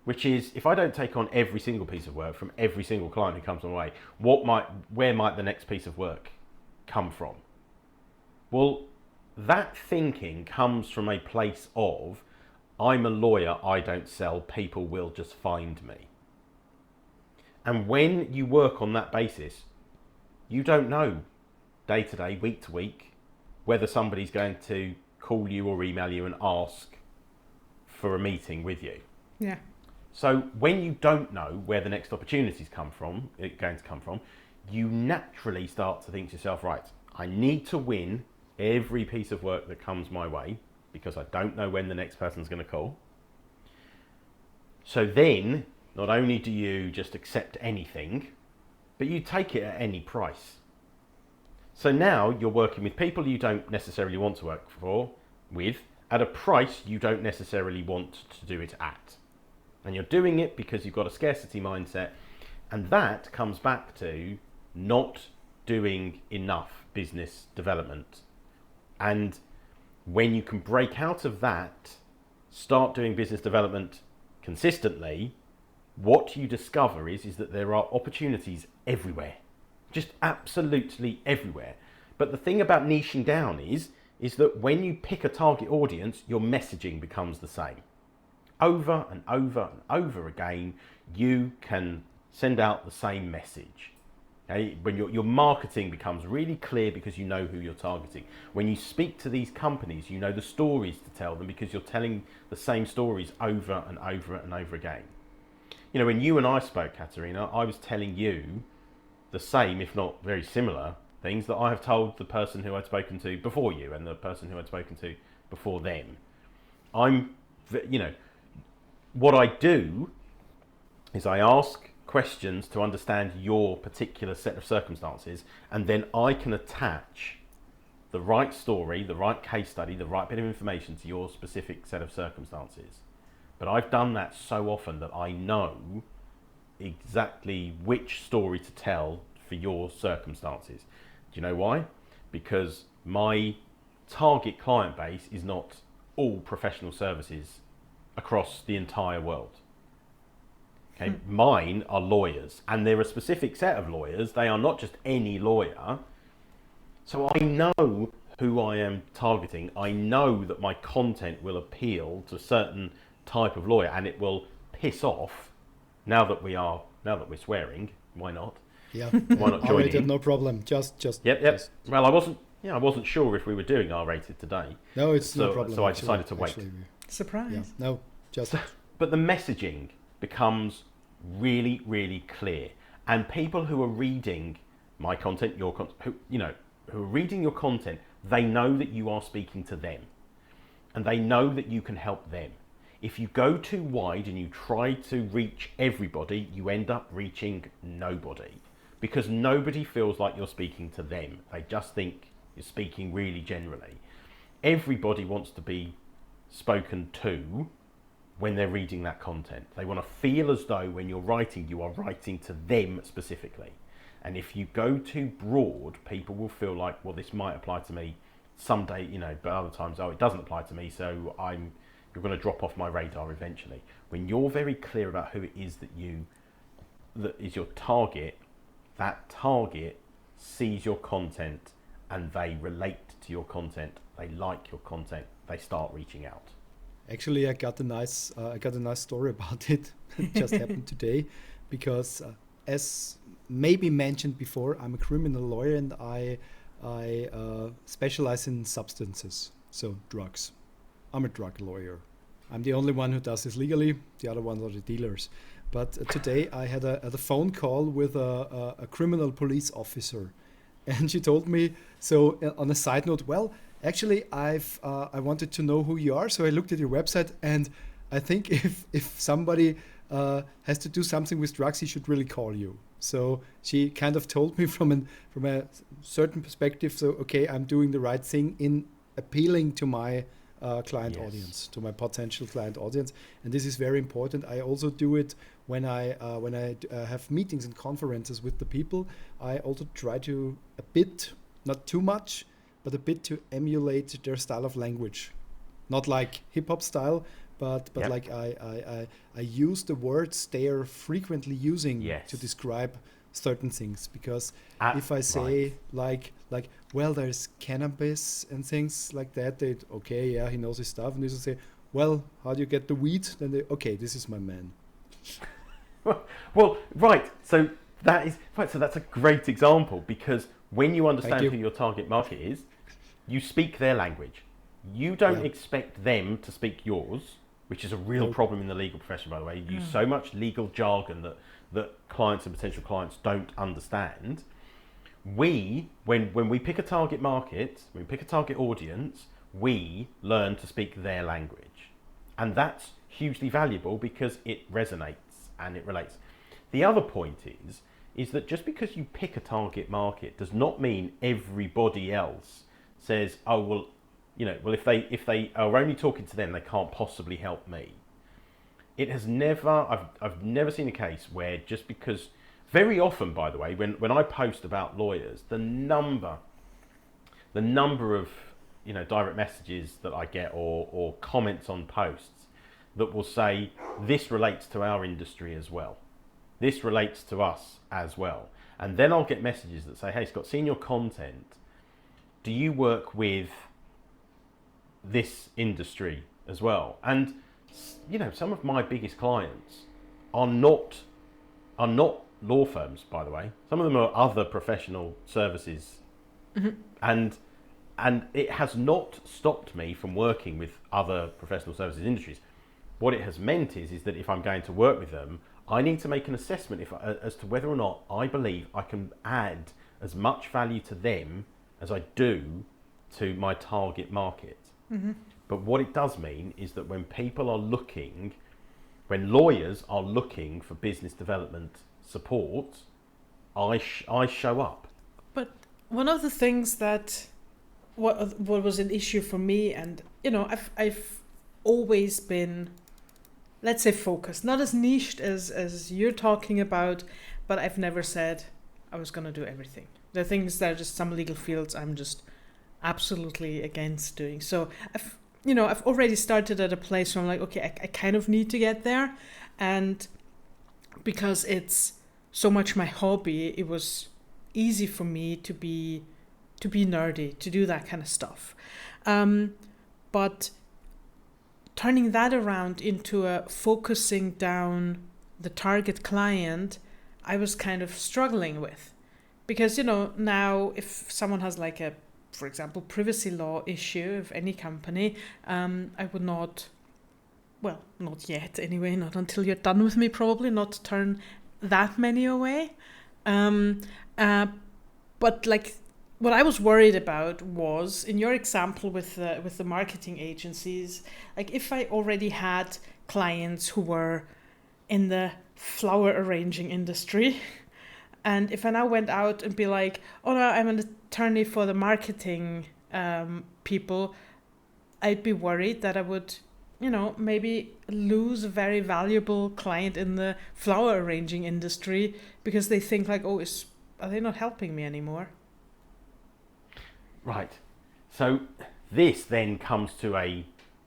which is, if I don't take on every single piece of work from every single client who comes my way, where might the next piece of work come from? Well, that thinking comes from a place of, I'm a lawyer, I don't sell, people will just find me. And when you work on that basis, you don't know day to day, week to week, whether somebody's going to call you or email you and ask for a meeting with you. Yeah. So when you don't know where the next opportunity's going to come from, you naturally start to think to yourself, right, I need to win every piece of work that comes my way because I don't know when the next person's going to call. So then, not only do you just accept anything, but you take it at any price. So now you're working with people you don't necessarily want to work with at a price you don't necessarily want to do it at. And you're doing it because you've got a scarcity mindset, and that comes back to not doing enough business development. And when you can break out of that, start doing business development consistently, what you discover is that there are opportunities everywhere. Just absolutely everywhere. But the thing about niching down is that when you pick a target audience, your messaging becomes the same. Over and over and over again, you can send out the same message. Okay? When your marketing becomes really clear because you know who you're targeting. When you speak to these companies, you know the stories to tell them because you're telling the same stories over and over and over again. You know, when you and I spoke, Katharina, I was telling you the same, if not very similar, things that I have told the person who I'd spoken to before you and the person who I'd spoken to before them. What I do is I ask questions to understand your particular set of circumstances, and then I can attach the right story, the right case study, the right bit of information to your specific set of circumstances. But I've done that so often that I know exactly which story to tell for your circumstances. Do you know why? Because my target client base is not all professional services across the entire world. Okay, mine are lawyers, and they're a specific set of lawyers. They are not just any lawyer. So I know who I am targeting. I know that my content will appeal to a certain type of lawyer, and it will piss off. Now that we're swearing, why not? Yeah, Why not join R-rated, in? no problem. Just. Yep. Just. Well, I wasn't sure if we were doing R-rated today. No, it's no problem. So I decided to wait. Surprise. Yeah, no, just. But the messaging becomes really, really clear, and people who are reading my content, your content, who are reading your content, they know that you are speaking to them, and they know that you can help them. If you go too wide and you try to reach everybody, you end up reaching nobody, because nobody feels like you're speaking to them. They just think you're speaking really generally. Everybody wants to be spoken to when they're reading that content. They want to feel as though when you're writing, you are writing to them specifically. And if you go too broad, people will feel like, well, this might apply to me someday, but other times, oh, it doesn't apply to me, so you're going to drop off my radar eventually. When you're very clear about who it is that is your target, that target sees your content and they relate to your content, they like your content, they start reaching out. Actually, I got a nice story about it. It just happened today, because as maybe mentioned before, I'm a criminal lawyer, and I specialize in substances, so drugs. I'm a drug lawyer. I'm the only one who does this legally. The other ones are the dealers. But today I had a phone call with a criminal police officer, and she told me, so on a side note, well, actually, I wanted to know who you are, so I looked at your website, and I think if somebody has to do something with drugs, he should really call you. So she kind of told me from a certain perspective, so okay, I'm doing the right thing in appealing to my client audience, to my potential client audience, and this is very important. I also do it when I have meetings and conferences with the people. I also try to a bit, not too much, but a bit to emulate their style of language, not like hip hop style, but like I use the words they are frequently using to describe certain things, because if I say like well, there's cannabis and things like that, they he knows his stuff, and they say, well, how do you get the weed? Then they this is my man. Well, right. So that's a great example, because when you understand who your target market is, you speak their language. You don't expect them to speak yours, which is a real problem in the legal profession, by the way. You use so much legal jargon that clients and potential clients don't understand. When we pick a target market, when we pick a target audience, we learn to speak their language. And that's hugely valuable because it resonates and it relates. The other point is that just because you pick a target market does not mean everybody else says, oh, well, if they are only talking to them, they can't possibly help me. I've never seen a case where just because, very often, by the way, when I post about lawyers, the number of direct messages that I get or comments on posts that will say, this relates to our industry as well. This relates to us as well. And then I'll get messages that say, hey, Scott, seeing your content, do you work with this industry as well? And some of my biggest clients are not law firms, by the way. Some of them are other professional services, and it has not stopped me from working with other professional services industries. What it has meant is that if I'm going to work with them, I need to make an assessment as to whether or not I believe I can add as much value to them as I do to my target market. But what it does mean is that when lawyers are looking for business development support, I show up. But one of the things that what was an issue for me, and I've always been, let's say, focused, not as niched as you're talking about, but I've never said I was going to do everything. There are things that are just some legal fields I'm just absolutely against doing. So I've already started at a place where I'm like, okay, I kind of need to get there, and because it's so much my hobby, it was easy for me to be nerdy, to do that kind of stuff. But turning that around into a focusing down the target client, I was kind of struggling with. Because, now if someone has like a, for example, privacy law issue of any company, I would not yet anyway, not until you're done with me probably, not turn that many away. But like what I was worried about was, in your example with the marketing agencies, like if I already had clients who were in the flower arranging industry, and if I now went out and be like, oh no, I'm an attorney for the marketing people, I'd be worried that I would, maybe lose a very valuable client in the flower arranging industry because they think like, oh, are they not helping me anymore? Right. So this then comes to a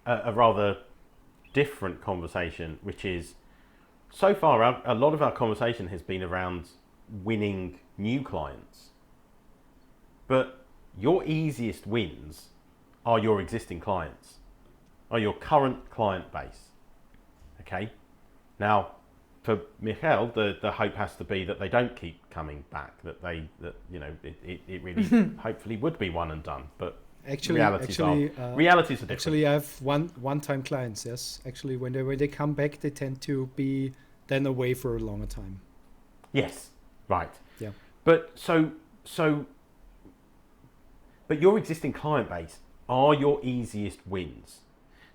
rather different conversation, which is, so far a lot of our conversation has been around winning new clients. But your easiest wins are your existing clients, are your current client base. Okay? Now, for Michael, the hope has to be that they don't keep coming back, that it really hopefully would be one and done. But realities are different. Actually, I have one-time clients. Yes, actually, when they come back, they tend to be then away for a longer time. Yes, right. Yeah. But but your existing client base are your easiest wins.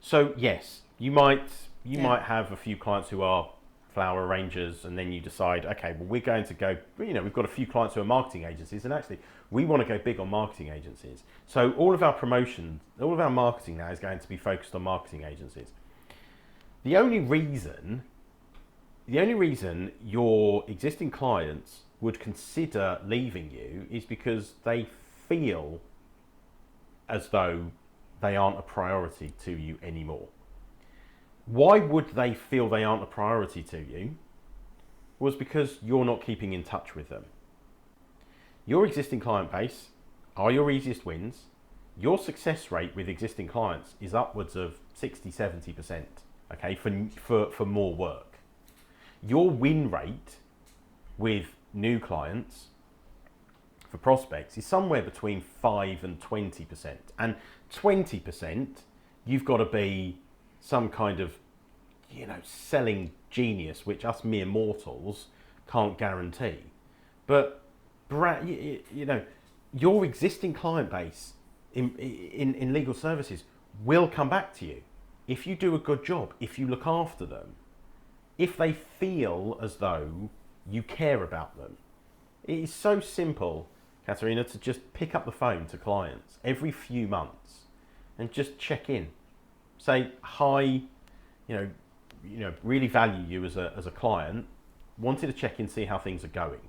So yes, you might have a few clients who are flower arrangers, and then you decide, okay, well, we're going to go, we've got a few clients who are marketing agencies, and actually we want to go big on marketing agencies. So all of our promotion, all of our marketing now is going to be focused on marketing agencies. The only reason your existing clients would consider leaving you is because they feel as though they aren't a priority to you anymore. Why would they feel they aren't a priority to you? Was because you're not keeping in touch with them. Your existing client base are your easiest wins. Your success rate with existing clients is upwards of 60-70%, okay, for more work. Your win rate with new clients for prospects is somewhere between 5 and 20%. And 20%, you've got to be some kind of, selling genius, which us mere mortals can't guarantee. But, your existing client base in legal services will come back to you if you do a good job, if you look after them, if they feel as though you care about them. It is so simple, Katharina, to just pick up the phone to clients every few months and just check in. Say, hi, really value you as a client, wanted to check in, see how things are going.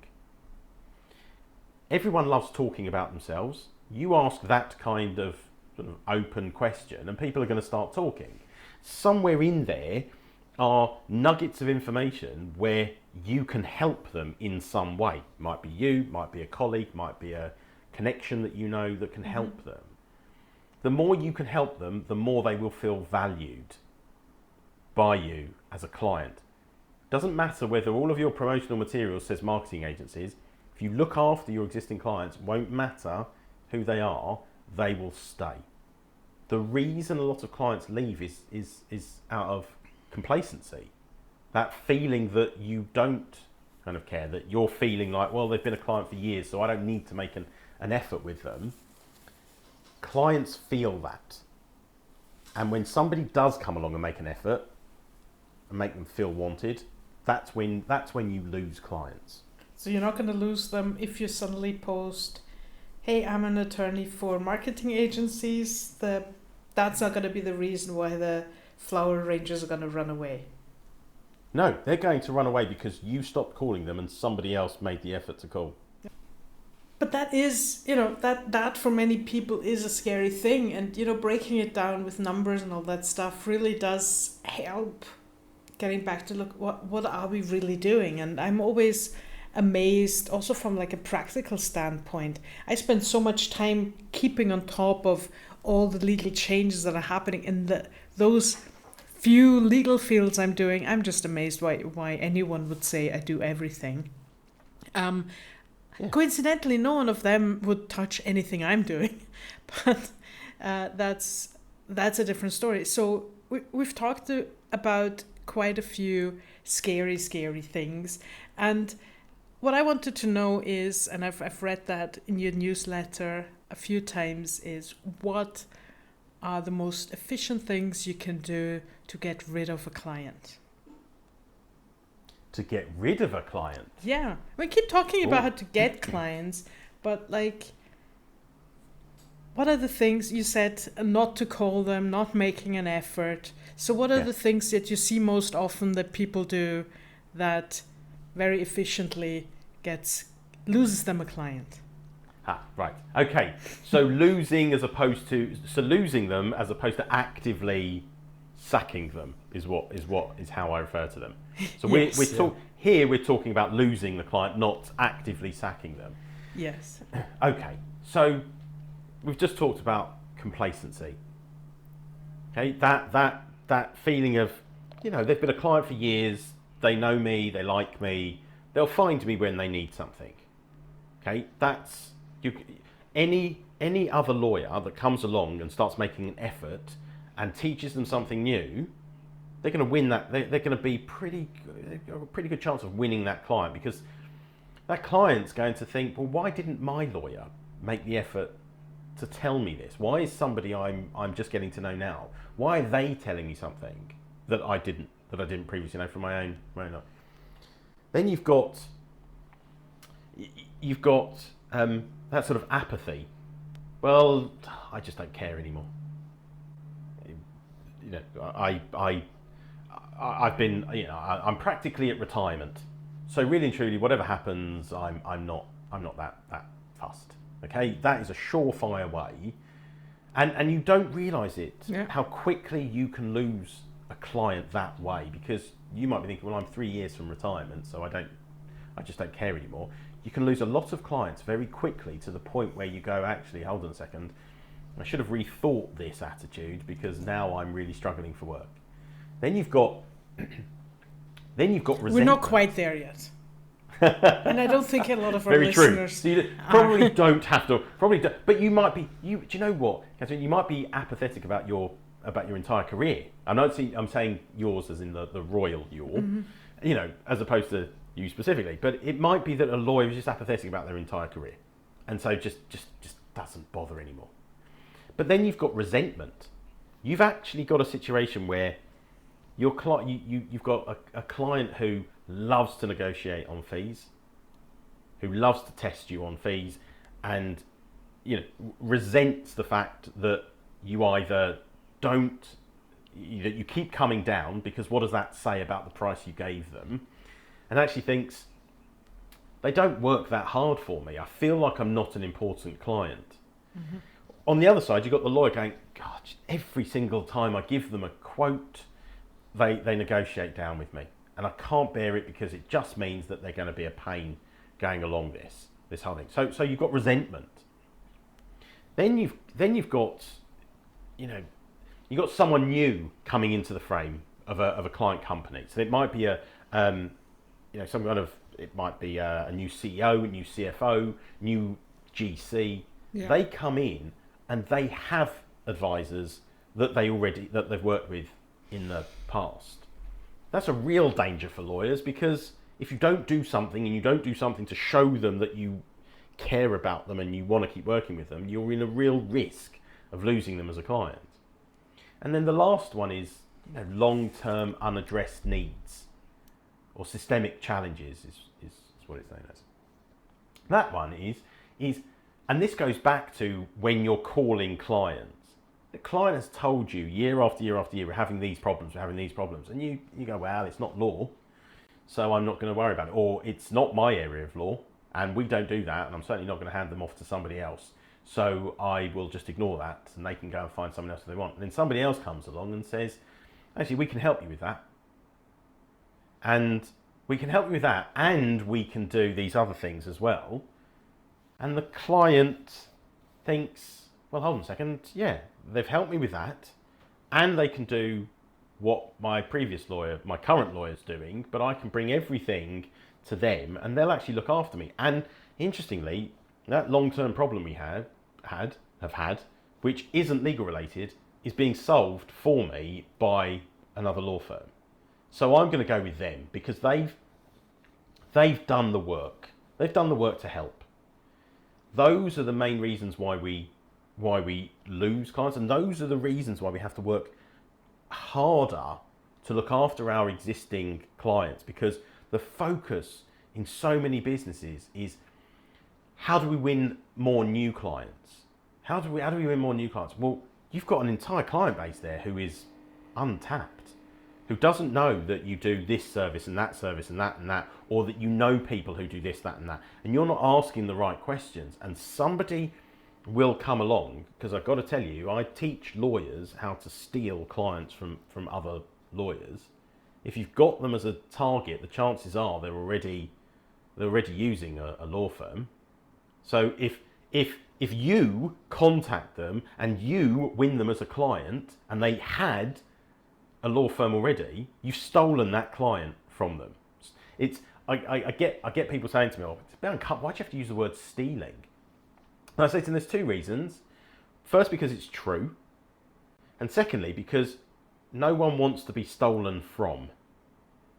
Everyone loves talking about themselves. You ask that kind of sort of open question and people are going to start talking. Somewhere in there are nuggets of information where you can help them in some way. Might be you, might be a colleague, might be a connection that you know that can help them. The more you can help them, the more they will feel valued by you as a client. Doesn't matter whether all of your promotional material says marketing agencies. If you look after your existing clients, won't matter who they are, they will stay. The reason a lot of clients leave is out of complacency. That feeling that you don't kind of care, that you're feeling like, well, they've been a client for years, so I don't need to make an effort with them. Clients feel that. And when somebody does come along and make an effort and make them feel wanted, that's when you lose clients. So you're not going to lose them if you suddenly post, hey, I'm an attorney for marketing agencies. That's not going to be the reason why the flower arrangers are going to run away. No, they're going to run away because you stopped calling them and somebody else made the effort to call. But that is, that for many people is a scary thing. And, breaking it down with numbers and all that stuff really does help getting back to look, what are we really doing? And I'm always amazed also from like a practical standpoint. I spend so much time keeping on top of all the legal changes that are happening in those few legal fields I'm doing. I'm just amazed why anyone would say I do everything. Coincidentally, no one of them would touch anything I'm doing, but that's a different story. So we've talked about quite a few scary things, and what I wanted to know is, and I've read that in your newsletter a few times, is what are the most efficient things you can do to get rid of a client? To get rid of a client? Yeah. We keep talking about how to get clients, but like, what are the things you said, not to call them, not making an effort? So what are the things that you see most often that people do that very efficiently loses them a client? Right. Okay. So losing them as opposed to actively sacking them is how I refer to them. So we're talking about losing the client, not actively sacking them. Yes. Okay. So we've just talked about complacency. Okay. That feeling of, they've been a client for years, they know me, they like me, they'll find me when they need something. Okay. That's any other lawyer that comes along and starts making an effort and teaches them something new, they're going to win that. They're going to be they've got a pretty good chance of winning that client, because that client's going to think, well, why didn't my lawyer make the effort to tell me this? Why is somebody I'm just getting to know now, why are they telling me something that I didn't previously know from my own life? Then you've got that sort of apathy. Well, I just don't care anymore. I've been, I'm practically at retirement. So really and truly, whatever happens, I'm not that fussed. Okay, that is a surefire way, and you don't realise it how quickly you can lose a client that way, because you might be thinking, well, I'm 3 years from retirement, so I just don't care anymore. You can lose a lot of clients very quickly to the point where you go, actually, hold on a second, I should have rethought this attitude, because now I'm really struggling for work. Then you've got resentment. We're not quite there yet. And I don't think a lot of our listeners so you probably don't have to, but you might be, do you know what, Katharina, you might be apathetic about your entire career. I'm saying yours as in the royal your, as opposed to you specifically, but it might be that a lawyer is just apathetic about their entire career, and so just doesn't bother anymore. But then you've got resentment. You've actually got a situation where your client, you've got a client who loves to negotiate on fees, who loves to test you on fees, and resents the fact that you either don't, that you keep coming down, because what does that say about the price you gave them? And actually thinks, they don't work that hard for me. I feel like I'm not an important client. Mm-hmm. On the other side, you've got the lawyer going, God, every single time I give them a quote, they negotiate down with me. And I can't bear it, because it just means that they're going to be a pain going along this whole thing. So you've got resentment. Then you've got, you've got someone new coming into the frame of a client company. So it might be a Some kind of, it might be a new CEO, a new CFO, new GC. Yeah. They come in and they have advisors that they've worked with in the past. That's a real danger for lawyers, because if you don't do something, and you don't do something to show them that you care about them and you want to keep working with them, you're in a real risk of losing them as a client. And then the last one is long-term unaddressed needs, or systemic challenges is what it's known as. That one is, and this goes back to when you're calling clients. The client has told you year after year after year, we're having these problems, and you go, well, it's not law, so I'm not going to worry about it, or it's not my area of law, and we don't do that, and I'm certainly not going to hand them off to somebody else, so I will just ignore that, and they can go and find someone else if they want. And then somebody else comes along and says, actually, we can help you with that, and we can help you with that, and we can do these other things as well. And the client thinks, well, hold on a second, yeah, they've helped me with that, and they can do what my current lawyer's doing, but I can bring everything to them, and they'll actually look after me. And interestingly, that long-term problem we have had, which isn't legal related, is being solved for me by another law firm. So I'm going to go with them, because they've done the work. They've done the work to help. Those are the main reasons why we lose clients, and those are the reasons why we have to work harder to look after our existing clients, because the focus in so many businesses is, how do we win more new clients? How do we win more new clients? Well, you've got an entire client base there who is untapped, who doesn't know that you do this service and that service and that, or that you know people who do this, that and that, and you're not asking the right questions, and somebody will come along, because I've got to tell you, I teach lawyers how to steal clients from other lawyers. If you've got them as a target, the chances are they're already using a law firm. So if you contact them and you win them as a client, and they had a law firm already, you've stolen that client from them. I get people saying to me, "Oh, it's a bit uncut. Why do you have to use the word stealing?" And I say to them, there's two reasons. First, because it's true, and secondly, because no one wants to be stolen from.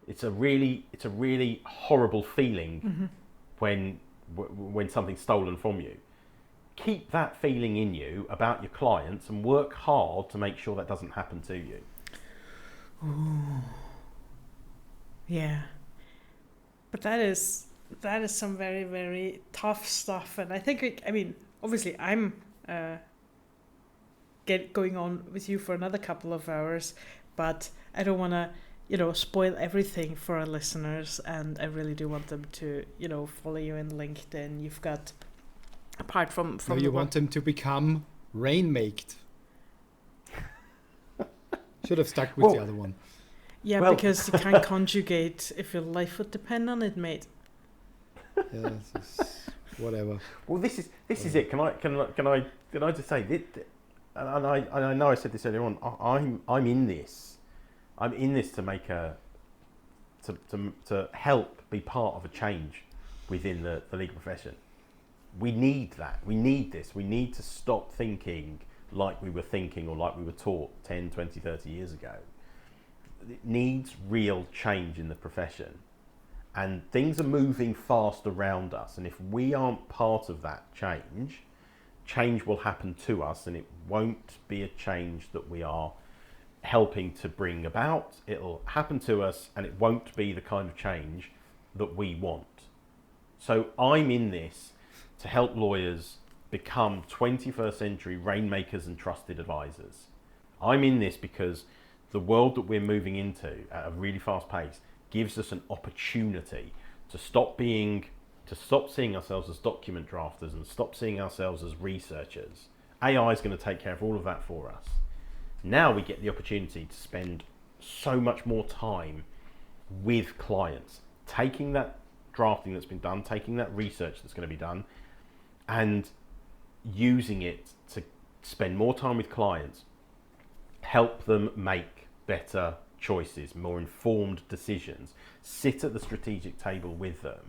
It's a really horrible feeling when something's stolen from you. Keep that feeling in you about your clients and work hard to make sure that doesn't happen to you. Ooh. Yeah. But that is some very, very tough stuff. And I think, obviously I'm going on with you for another couple of hours, but I don't want to, spoil everything for our listeners. And I really do want them to, follow you in LinkedIn. You've got, apart from no, you want them to become Rainmaked. Should have stuck with the other one. Yeah, well, because you can't conjugate if your life would depend on it, mate. Yeah, whatever. Well, this is it. Can I just say that? And I know I said this earlier on. I'm in this. I'm in this to make to help be part of a change within the legal profession. We need that. We need this. We need to stop thinking like we were thinking, or like we were taught 10, 20, 30 years ago. It needs real change in the profession, and things are moving fast around us, and if we aren't part of that change will happen to us, and it won't be a change that we are helping to bring about. It'll happen to us, and it won't be the kind of change that we want. So I'm in this to help lawyers become 21st century rainmakers and trusted advisors. I'm in this because the world that we're moving into at a really fast pace gives us an opportunity to stop seeing ourselves as document drafters and stop seeing ourselves as researchers. AI is going to take care of all of that for us. Now we get the opportunity to spend so much more time with clients, taking that drafting that's been done, taking that research that's going to be done, and using it to spend more time with clients, help them make better choices, more informed decisions, sit at the strategic table with them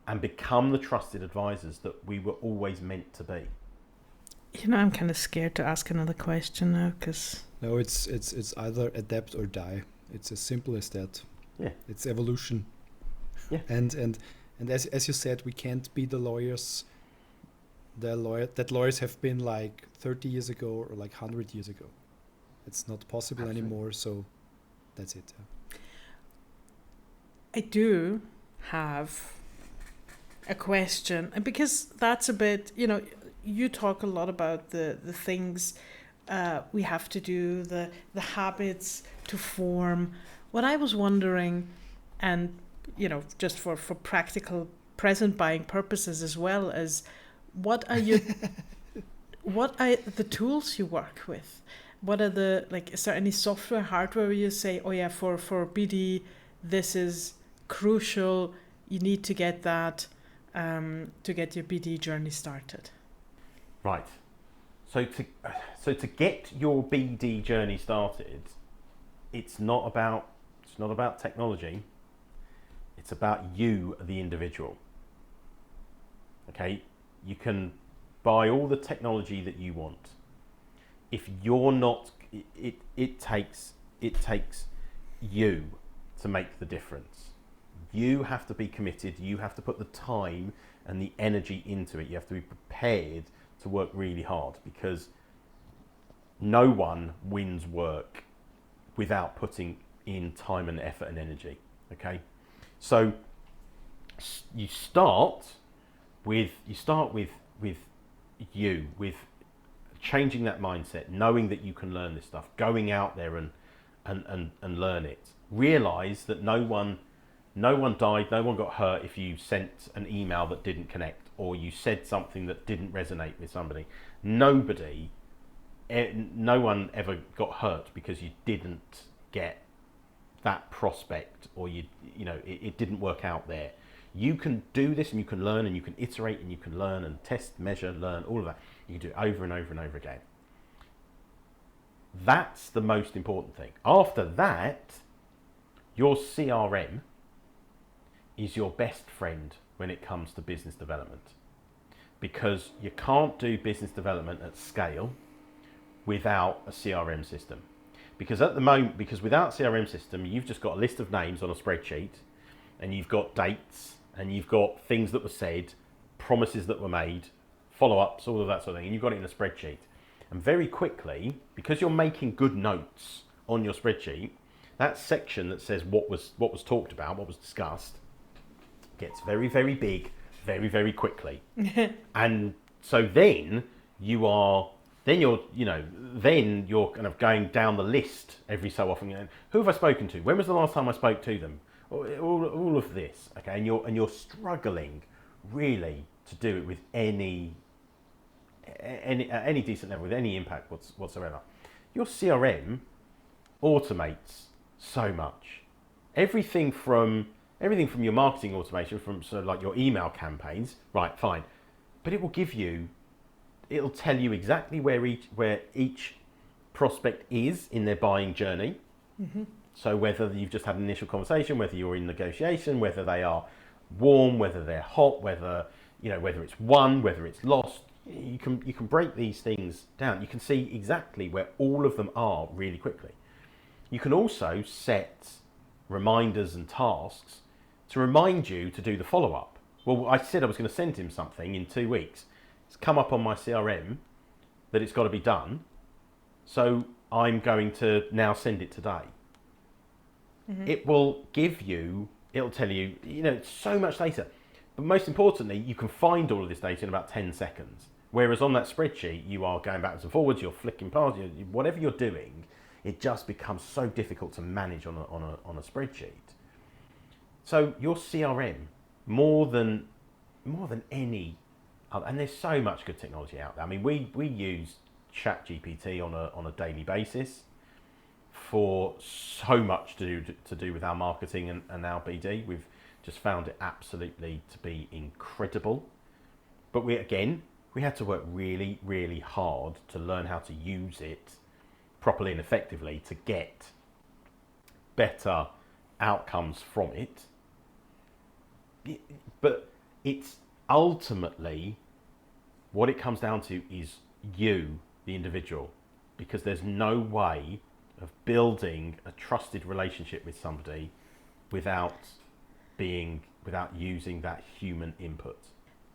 and become the trusted advisors that we were always meant to be. You know, I'm kind of scared to ask another question now because... No, it's either adapt or die. It's as simple as that. Yeah. It's evolution. Yeah. And as you said, we can't be the lawyers that lawyers have been like 30 years ago or like 100 years ago. It's not possible Absolutely. anymore, so that's it. I do have a question, and because that's a bit, you know, you talk a lot about the things we have to do, the habits to form. What I was wondering, and you know, just for practical present buying purposes as well, as what are the tools you work with? What are the, like, is there any software, hardware where you say, oh yeah, for BD, this is crucial, you need to get that to get your BD journey started? Right. So to get your BD journey started, it's not about technology. It's about you, the individual. Okay? You can buy all the technology that you want. If you're not, it takes you to make the difference. You have to be committed. You have to put the time and the energy into it. You have to be prepared to work really hard, because no one wins work without putting in time and effort and energy. Okay, so you start with changing that mindset, knowing that you can learn this stuff, going out there and learn it. Realize that no one died, no one got hurt if you sent an email that didn't connect, or you said something that didn't resonate with somebody. No one ever got hurt because you didn't get that prospect, or it didn't work out there. You can do this, and you can learn, and you can iterate, and you can learn and test, measure, learn, all of that. You can do it over and over and over again. That's the most important thing. After that, your CRM is your best friend when it comes to business development, because you can't do business development at scale without a CRM system. Because without CRM system, you've just got a list of names on a spreadsheet, and you've got dates, and you've got things that were said, promises that were made, follow-ups, all of that sort of thing, and you've got it in a spreadsheet. And very quickly, because you're making good notes on your spreadsheet, that section that says what was talked about, what was discussed, gets very, very big, very, very quickly. And so then you're kind of going down the list every so often. Who have I spoken to? When was the last time I spoke to them? All of this, okay, and you're struggling really to do it with any decent level, with any impact whatsoever. Your CRM automates so much. Everything from your marketing automation, from sort of like your email campaigns, right, fine, but it'll tell you exactly where each prospect is in their buying journey. Mm-hmm. So whether you've just had an initial conversation, whether you're in negotiation, whether they are warm, whether they're hot, whether it's won, whether it's lost, you can break these things down. You can see exactly where all of them are really quickly. You can also set reminders and tasks to remind you to do the follow-up. Well, I said I was going to send him something in 2 weeks. It's come up on my CRM that it's got to be done, so I'm going to now send it today. Mm-hmm. It'll tell you, so much data. But most importantly, you can find all of this data in about 10 seconds. Whereas on that spreadsheet, you are going backwards and forwards, you're flicking past, whatever you're doing, it just becomes so difficult to manage on a spreadsheet. So your CRM, more than any other, and there's so much good technology out there. I mean, we use ChatGPT on a daily basis for so much to do with our marketing and our BD. We've just found it absolutely to be incredible. But we had to work really, really hard to learn how to use it properly and effectively to get better outcomes from it. But it's ultimately what it comes down to is you, the individual, because there's no way of building a trusted relationship with somebody without using that human input.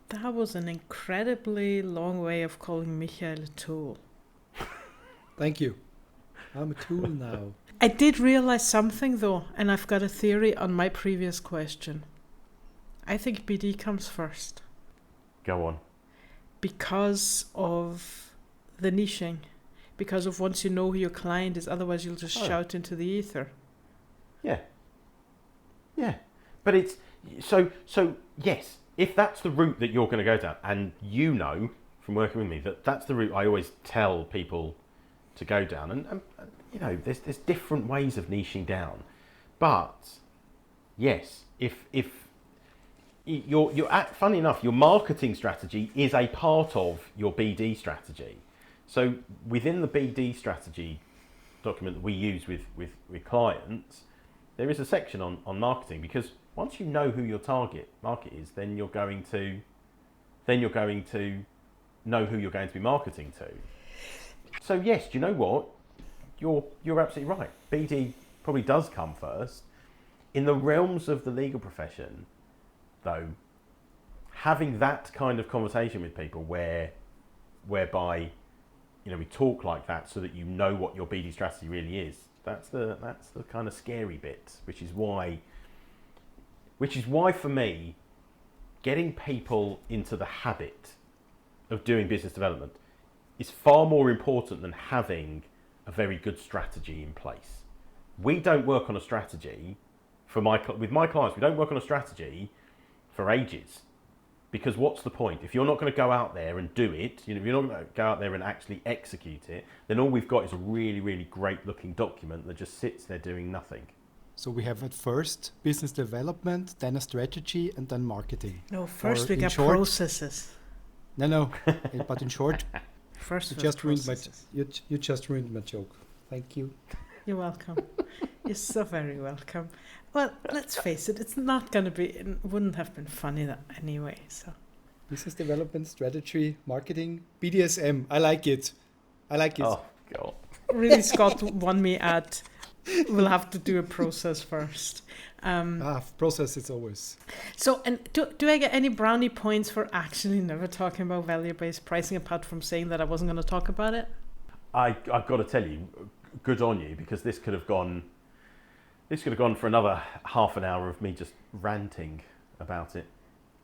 That was an incredibly long way of calling Michael a tool. Thank you. I'm a tool now. I did realize something though, and I've got a theory on my previous question. I think BD comes first. Go on. Because of the niching. Because of once you know who your client is, otherwise you'll just shout into the ether. Yeah. But it's so yes, if that's the route that you're going to go down, and you know from working with me that that's the route I always tell people to go down, and you know there's different ways of niching down, but yes, if funny enough, your marketing strategy is a part of your BD strategy. So within the BD strategy document that we use with clients, there is a section on marketing, because once you know who your target market is, then you're going to know who you're going to be marketing to. So yes, do you know what? You're absolutely right. BD probably does come first. In the realms of the legal profession, though, having that kind of conversation with people whereby we talk like that so that you know what your BD strategy really is, that's the kind of scary bit, which is why for me, getting people into the habit of doing business development is far more important than having a very good strategy in place. We don't work on a strategy with my clients. We don't work on a strategy for ages, because what's the point if you're not going to go out there and do it? If you're not going to go out there and actually execute it, then all we've got is a really, really great looking document that just sits there doing nothing. So we have at first business development, then a strategy, and then marketing. No, first we got processes. No. But in short, first you just ruined my joke. Thank you. You're welcome. You're so very welcome. Well, let's face it, it's not going to be, it wouldn't have been funny anyway. So, business development, strategy, marketing, BDSM. I like it. Oh, God. Really, Scott won me at, we'll have to do a process first. Process is always. So, and do I get any brownie points for actually never talking about value-based pricing, apart from saying that I wasn't going to talk about it? I've got to tell you, good on you, because this could have gone for another half an hour of me just ranting about it.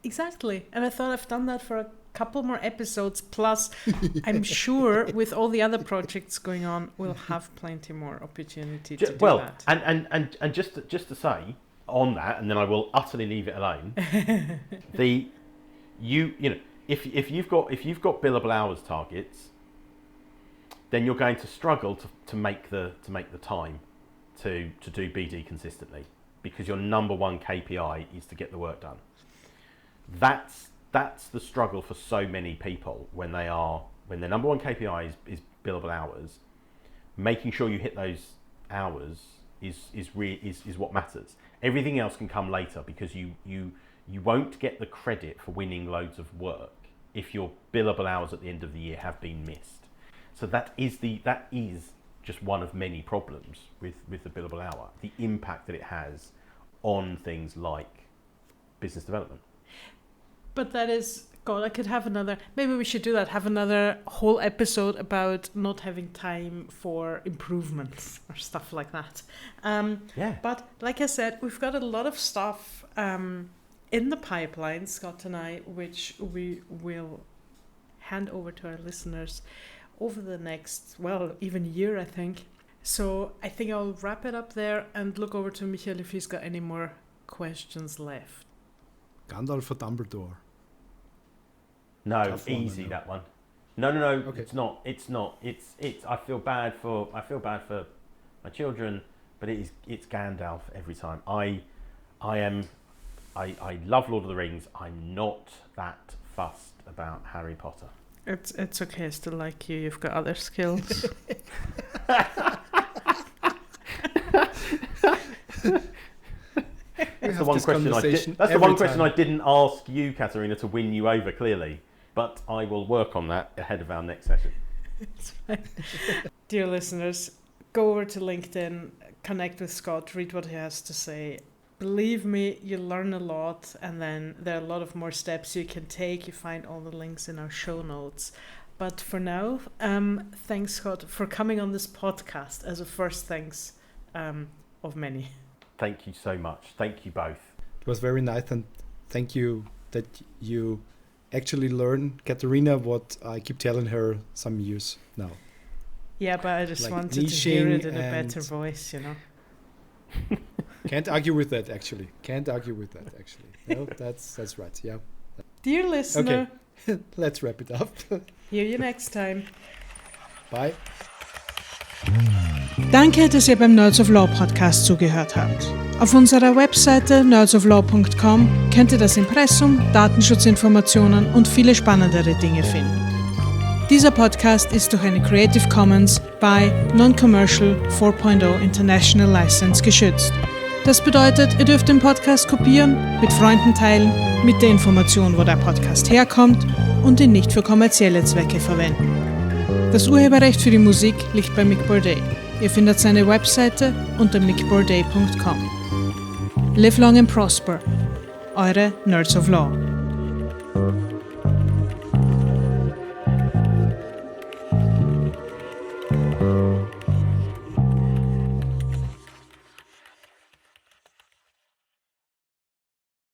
Exactly. And I thought I've done that for a couple more episodes, plus I'm sure with all the other projects going on, we'll have plenty more opportunity to do that. And just to say on that, and then I will utterly leave it alone. If you've got billable hours targets, then you're going to struggle to make the time to do BD consistently, because your number one KPI is to get the work done. That's the struggle for so many people when their number one KPI is billable hours. Making sure you hit those hours is what matters. Everything else can come later, because you won't get the credit for winning loads of work if your billable hours at the end of the year have been missed. So that is just one of many problems with the billable hour, the impact that it has on things like business development. But that is, God, I could have maybe we should do that, have another whole episode about not having time for improvements or stuff like that. But like I said, we've got a lot of stuff in the pipeline, Scott and I, which we will hand over to our listeners over the next, even year, I think. So I think I'll wrap it up there and look over to Michael if he's got any more questions left. Gandalf or Dumbledore? No, easy that one. No. Okay. It's not. It's. I feel bad for my children, but it's Gandalf every time. I love Lord of the Rings. I'm not that fussed about Harry Potter. It's okay, I still like you. You've got other skills. the one question I didn't ask you, Katharina, to win you over, clearly. But I will work on that ahead of our next session. It's fine. Dear listeners, go over to LinkedIn, connect with Scott, read what he has to say. Believe me, you learn a lot, and then there are a lot of more steps you can take. You find all the links in our show notes. But for now, thanks, Scott, for coming on this podcast as a first thanks of many. Thank you so much. Thank you both. It was very nice, and thank you that you actually learn, Katharina, what I keep telling her some years now. Yeah, but I just like wanted to hear it in a better voice, you know. Can't argue with that, actually. No, that's right, yeah. Dear listener. Okay, let's wrap it up. Hear you next time. Bye. Danke, dass ihr beim Nerds of Law Podcast zugehört habt. Auf unserer Webseite nerdsoflaw.com könnt ihr das Impressum, Datenschutzinformationen und viele spannendere Dinge finden. Dieser Podcast ist durch eine Creative Commons by Non-Commercial 4.0 International License geschützt. Das bedeutet, ihr dürft den Podcast kopieren, mit Freunden teilen, mit der Information, wo der Podcast herkommt und ihn nicht für kommerzielle Zwecke verwenden. Das Urheberrecht für die Musik liegt bei Mick Bourday. Ihr findet seine Webseite unter mickbourday.com. Live long and prosper. Eure Nerds of Law.